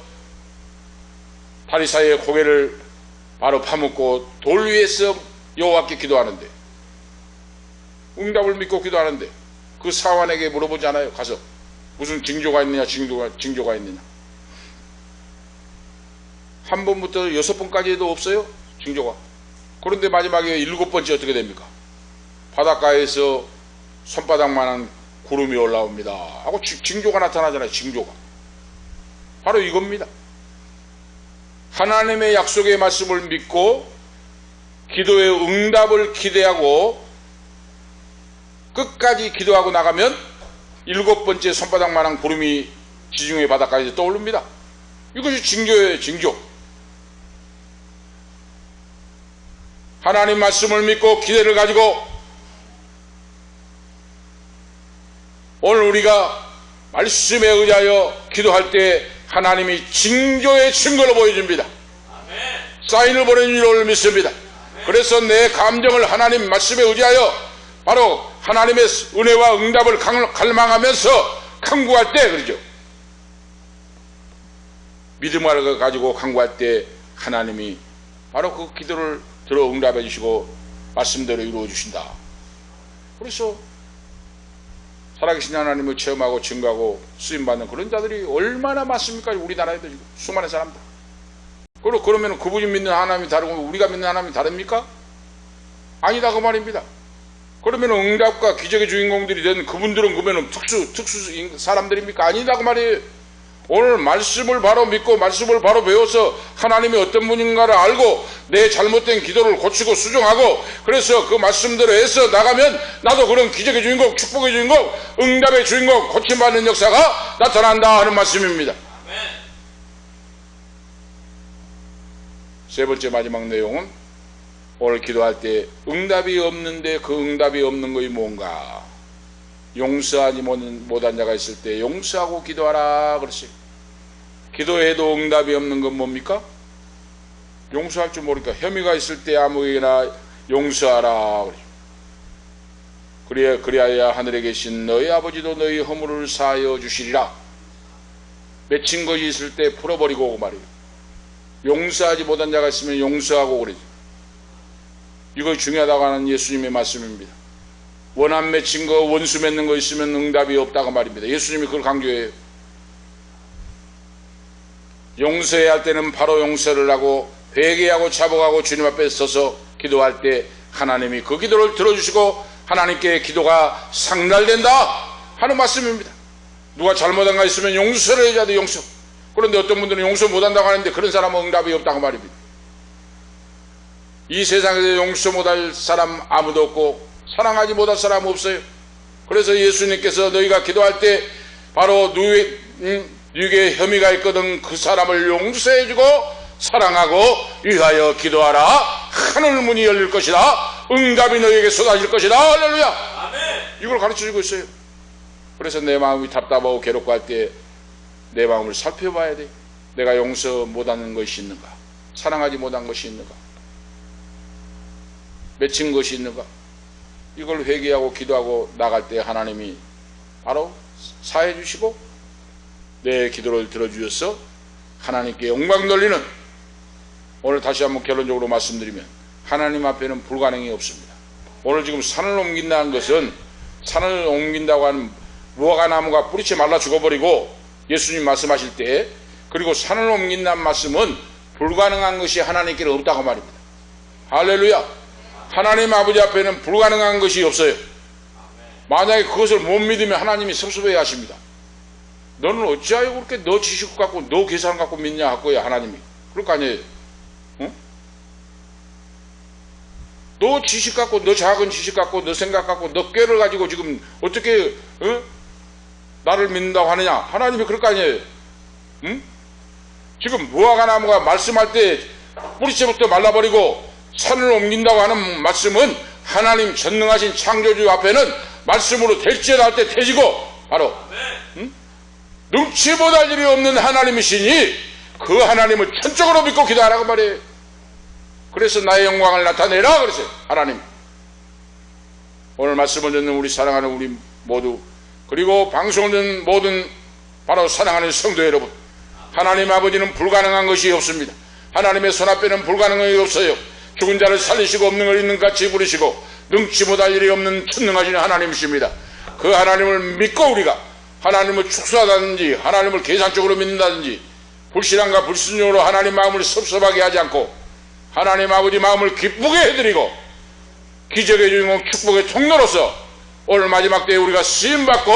다리 사이에 고개를 바로 파묻고 돌 위에서 여호와께 기도하는데, 응답을 믿고 기도하는데 그 사환에게 물어보지 않아요. 가서 무슨 징조가 있느냐, 징조가 있느냐. 한 번부터 6번까지도 없어요, 징조가. 그런데 마지막에 7번째 어떻게 됩니까? 바닷가에서 손바닥만한 구름이 올라옵니다 하고 징조가 나타나잖아요. 징조가 바로 이겁니다. 하나님의 약속의 말씀을 믿고 기도의 응답을 기대하고 끝까지 기도하고 나가면 7번째 손바닥만한 구름이 지중해 바닷가에서 떠오릅니다. 이것이 징조예요. 징조. 하나님 말씀을 믿고 기대를 가지고 오늘 우리가 말씀에 의지하여 기도할 때 하나님이 징조의 증거로 보여줍니다. 사인을 보내준 줄 믿습니다. 그래서 내 감정을 하나님 말씀에 의지하여 바로 하나님의 은혜와 응답을 갈망하면서 간구할 때, 그러죠. 믿음을 가지고 간구할 때 하나님이 바로 그 기도를 들어 응답해 주시고 말씀대로 이루어 주신다. 그래서 살아계신 하나님을 체험하고 증거하고 쓰임받는 그런 자들이 얼마나 많습니까? 우리나라에도 지금 수많은 사람들. 그러면 그분이 믿는 하나님이 다르고 우리가 믿는 하나님이 다릅니까? 아니다 그 말입니다. 그러면 응답과 기적의 주인공들이 된 그분들은 그러면 특수 사람들입니까? 아니다 그 말이에요. 오늘 말씀을 바로 믿고 말씀을 바로 배워서 하나님이 어떤 분인가를 알고 내 잘못된 기도를 고치고 수정하고 그래서 그 말씀대로 해서 나가면 나도 그런 기적의 주인공, 축복의 주인공, 응답의 주인공, 고침받는 역사가 나타난다 하는 말씀입니다. 세 번째 마지막 내용은 오늘 기도할 때 응답이 없는데 그 응답이 없는 것이 뭔가? 용서하지 못한 자가 있을 때 용서하고 기도하라 그랬어요. 기도해도 응답이 없는 건 뭡니까? 용서할 줄 모르니까 혐의가 있을 때 아무에게나 용서하라 그래요. 그리하여 하늘에 계신 너희 아버지도 너희 허물을 사하여 주시리라. 맺힌 것이 있을 때 풀어버리고 말이에요. 용서하지 못한 자가 있으면 용서하고 그러죠. 이거 중요하다고 하는 예수님의 말씀입니다. 원한 맺힌 거, 원수 맺는 거 있으면 응답이 없다고 말입니다. 예수님이 그걸 강조해요. 용서해야 할 때는 바로 용서를 하고 회개하고 자복하고 주님 앞에 서서 기도할 때 하나님이 그 기도를 들어주시고 하나님께 기도가 상달된다 하는 말씀입니다. 누가 잘못한 거 있으면 용서를 해야 돼. 용서. 그런데 어떤 분들은 용서 못한다고 하는데 그런 사람은 응답이 없다고 말입니다. 이 세상에서 용서 못할 사람 아무도 없고 사랑하지 못할 사람 없어요. 그래서 예수님께서 너희가 기도할 때 바로 누구에게 혐의가 있거든 그 사람을 용서해주고 사랑하고 위하여 기도하라. 하늘 문이 열릴 것이다. 응답이 너희에게 쏟아질 것이다. 할렐루야. 아멘. 이걸 가르쳐주고 있어요. 그래서 내 마음이 답답하고 괴롭고 할 때 내 마음을 살펴봐야 돼. 내가 용서 못하는 것이 있는가? 사랑하지 못한 것이 있는가? 맺힌 것이 있는가? 이걸 회개하고 기도하고 나갈 때 하나님이 바로 사해 주시고 내 기도를 들어주셔서 하나님께 영광 돌리는, 오늘 다시 한번 결론적으로 말씀드리면 하나님 앞에는 불가능이 없습니다. 오늘 지금 산을 옮긴다는 것은, 산을 옮긴다고 하는 무화과 나무가 뿌리채 말라 죽어버리고 예수님 말씀하실 때, 그리고 산을 옮긴다는 말씀은 불가능한 것이 하나님께는 없다고 말입니다. 할렐루야. 하나님 아버지 앞에는 불가능한 것이 없어요. 만약에 그것을 못 믿으면 하나님이 섭섭해 하십니다. 너는 어찌하여 그렇게 너 지식 갖고 너 계산 갖고 믿냐 할 거야. 하나님이 그럴 거 아니에요. 응? 너 지식 갖고, 너 작은 지식 갖고, 너 생각 갖고, 너 꾀를 가지고 지금 어떻게 나를 믿는다고 하느냐. 하나님이 그럴 거 아니에요. 응? 지금 무화과 나무가 말씀할 때 뿌리채부터 말라버리고 산을 옮긴다고 하는 말씀은 하나님 전능하신 창조주 앞에는 말씀으로 될지어다 할 때 되지고, 바로 능치 못할 일이 없는 하나님이시니 그 하나님을 전적으로 믿고 기도하라고 말이에요. 그래서 나의 영광을 나타내라 그랬어요. 하나님, 오늘 말씀을 듣는 우리 사랑하는 우리 모두, 그리고 방송을 듣는 모든 바로 사랑하는 성도 여러분, 하나님 아버지는 불가능한 것이 없습니다. 하나님의 손앞에는 불가능한 것이 없어요. 죽은 자를 살리시고 없는 걸 있는 같이 부르시고 능치 못할 일이 없는 천능하신 하나님이십니다. 그 하나님을 믿고 우리가 하나님을 축소하다든지 하나님을 계산적으로 믿는다든지 불신앙과 불순종으로 하나님 마음을 섭섭하게 하지 않고 하나님 아버지 마음을 기쁘게 해드리고 기적의 주인공 축복의 통로로서 오늘 마지막 때에 우리가 쓰임받고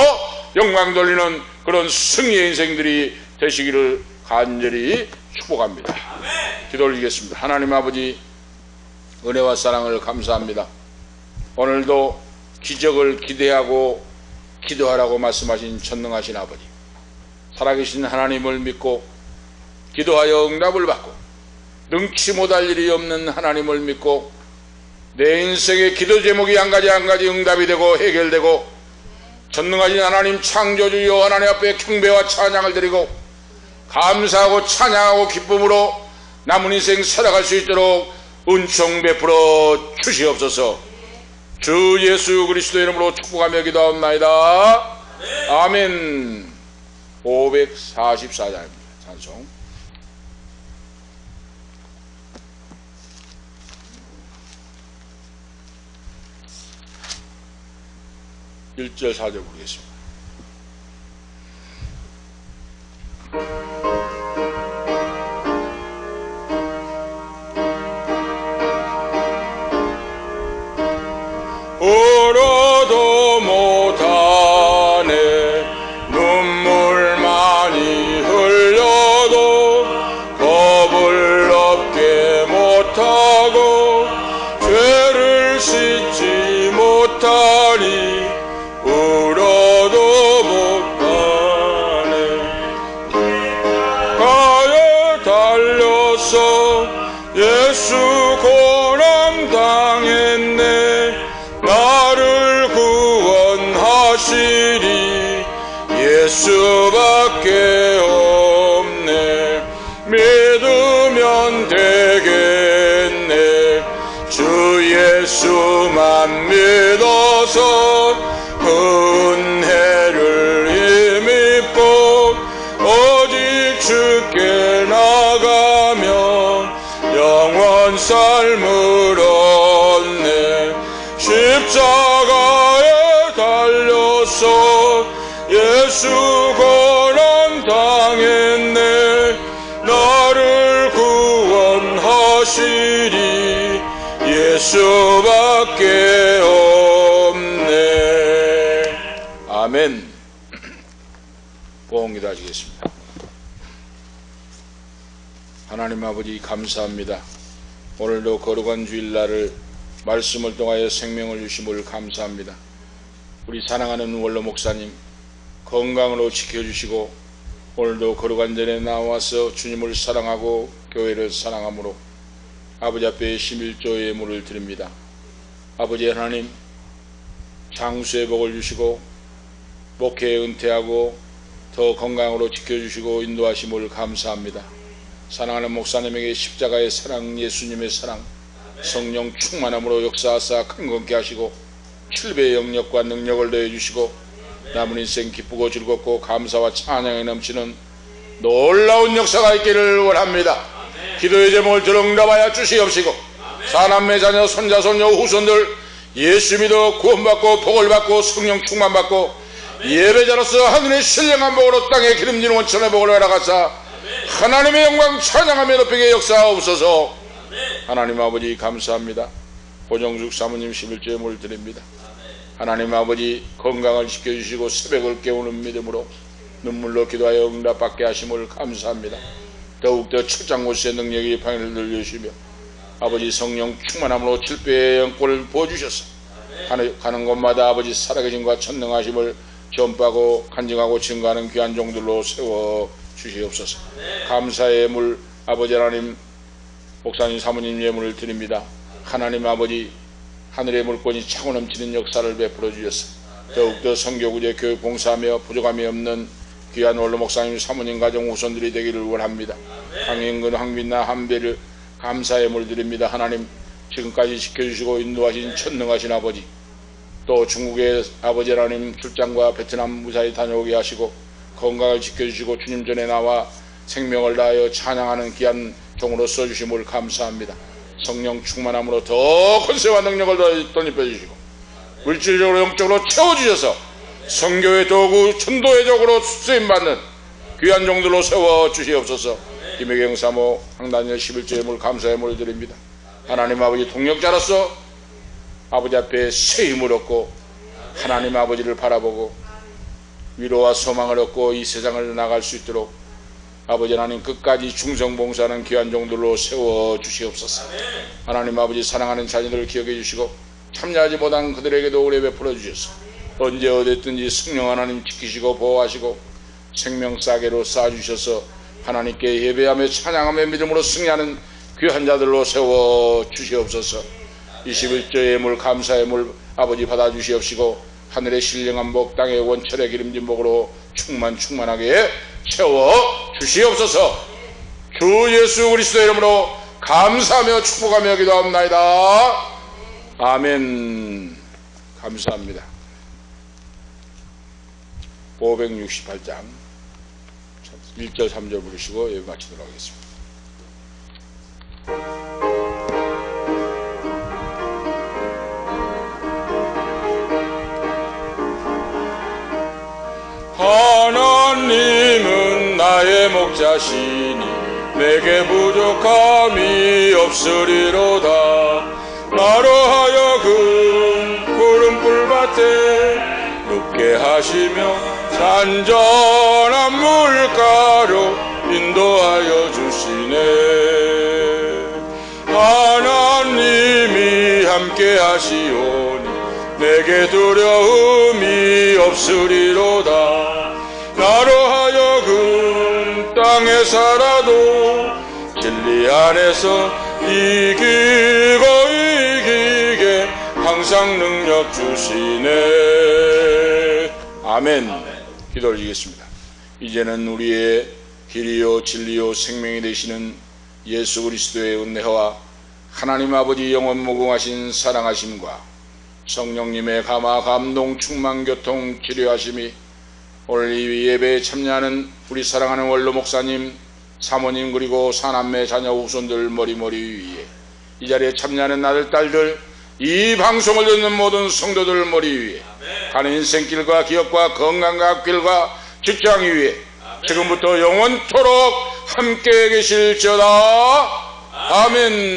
영광 돌리는 그런 승리의 인생들이 되시기를 간절히 축복합니다. 기도 올리겠습니다. 하나님 아버지, 은혜와 사랑을 감사합니다. 오늘도 기적을 기대하고 기도하라고 말씀하신 전능하신 아버지, 살아계신 하나님을 믿고 기도하여 응답을 받고 능치 못할 일이 없는 하나님을 믿고 내 인생의 기도 제목이 한 가지 한 가지 응답이 되고 해결되고 전능하신 하나님 창조주여 하나님 앞에 경배와 찬양을 드리고 감사하고 찬양하고 기쁨으로 남은 인생 살아갈 수 있도록 은총 베풀어 주시옵소서. 주 예수 그리스도 이름으로 축복하며 기도하옵나이다. 아멘. 544장입니다. 찬송. 1절 4절 부르겠습니다. 울어도 못하네 눈물 많이 흘려도 겁을 없게 못하고 죄를 씻지 못하니 울어도 못하네. 가에 달려서 수밖에 없네. 믿으면 되겠네. 주 예수만 믿어서 은혜를 힘입고 오직 주께 나가면 영원 삶을 얻네. 십자가에 달려서 예수 고난 당했네. 나를 구원하시리 예수밖에 없네. 아멘. 보험기도 하시겠습니다. 하나님 아버지 감사합니다. 오늘도 거룩한 주일날을 말씀을 통하여 생명을 주심을 감사합니다. 우리 사랑하는 원로 목사님 건강으로 지켜주시고 오늘도 거룩한 전에 나와서 주님을 사랑하고 교회를 사랑함으로 아버지 앞에 심일조의 예물을 드립니다. 아버지 하나님 장수의 복을 주시고 목회에 은퇴하고 더 건강으로 지켜주시고 인도하심을 감사합니다. 사랑하는 목사님에게 십자가의 사랑, 예수님의 사랑, 성령 충만함으로 역사하사 강건케 하시고 7배의 영역과 능력을 더해주시고 남은 인생 기쁘고 즐겁고 감사와 찬양에 넘치는 놀라운 역사가 있기를 원합니다. 기도의 제목을 들어 응답하여 주시옵시고 사남매 자녀 손자 손녀 후손들 예수 믿어 구원받고 복을 받고 성령 충만받고 예배자로서 하늘의 신령한 복으로 땅에 기름진 원천의 복을 허락하사 하나님의 영광 찬양하며 높이게 역사하옵소서. 하나님 아버지 감사합니다. 고정숙 사모님 11조의 예물을 드립니다. 하나님 아버지 건강을 지켜주시고 새벽을 깨우는 믿음으로 눈물로 기도하여 응답받게 하심을 감사합니다. 더욱더 첫장고수의 능력이 방해를 늘려주시며 아버지 성령 충만함으로 7배의 영권을 부어주셔서 가는 곳마다 아버지 살아계심과 천능하심을 전파하고 간증하고 증거하는 귀한 종들로 세워주시옵소서. 감사의 예물 아버지 하나님 목사님 사모님 예물을 드립니다. 하나님 아버지 하늘의 물권이 차고 넘치는 역사를 베풀어 주셔서 더욱더 선교구제 교육 봉사하며 부족함이 없는 귀한 원로 목사님 사모님 가정 후손들이 되기를 원합니다. 황인근 황빈나 한배를 감사의 예물 드립니다. 하나님 지금까지 지켜주시고 인도하신 천능하신 아버지 또 중국의 아버지 하나님 출장과 베트남 무사히 다녀오게 하시고 건강을 지켜주시고 주님 전에 나와 생명을 다하여 찬양하는 귀한 종으로 써주심을 감사합니다. 성령 충만함으로 더 권세와 능력을 더 입혀주시고 물질적으로 영적으로 채워주셔서 선교의 도구 전도의 적으로 쓰임받는 귀한 종들로 세워주시옵소서. 김혜경 사모 황단열 11조의 예물 감사의 예물을 드립니다. 하나님 아버지 동역자로서 아버지 앞에 새 힘을 얻고 하나님 아버지를 바라보고 위로와 소망을 얻고 이 세상을 나갈 수 있도록 아버지 하나님 끝까지 충성봉사하는 귀한 종들로 세워주시옵소서. 하나님 아버지 사랑하는 자녀들을 기억해 주시고 참여하지 못한 그들에게도 은혜 베풀어 주셔서 언제 어디든지 성령 하나님 지키시고 보호하시고 생명 싸게로 쌓아주셔서 하나님께 예배하며 찬양하며 믿음으로 승리하는 귀한 자들로 세워주시옵소서. 21조의 예물 감사의 예물 아버지 받아주시옵시고 하늘의 신령한 복 땅의 원철의 기름진 복으로 충만하게 채워주시옵소서. 주 예수 그리스도 이름으로 감사하며 축복하며 기도합니다. 아멘. 감사합니다. 568장 1절 3절 부르시고 예배 마치도록 하겠습니다. 하나님은 나의 목자시니 내게 부족함이 없으리로다. 나로 하여금 푸른 풀밭에 눕게 하시며 잔잔한 물가로 인도하여 주시네. 하나님이 함께 하시오니 내게 두려움이 없으리로다. 나로 하여금 땅에 살아도 진리 안에서 이기게 항상 능력 주시네. 아멘. 기도 올리겠습니다. 이제는 우리의 길이요 진리요 생명이 되시는 예수 그리스도의 은혜와 하나님 아버지 영원 무궁하신 사랑하심과 성령님의 감화 감동 충만 교통 치료하심이 오늘 이 예배에 참여하는 우리 사랑하는 원로 목사님, 사모님 그리고 사남매 자녀 후손들 머리머리 위에 이 자리에 참여하는 아들 딸들, 이 방송을 듣는 모든 성도들 머리 위에 가는 인생길과 기업과 건강과 앞길과 직장 위에 지금부터 영원토록 함께 계실지어다. 아멘.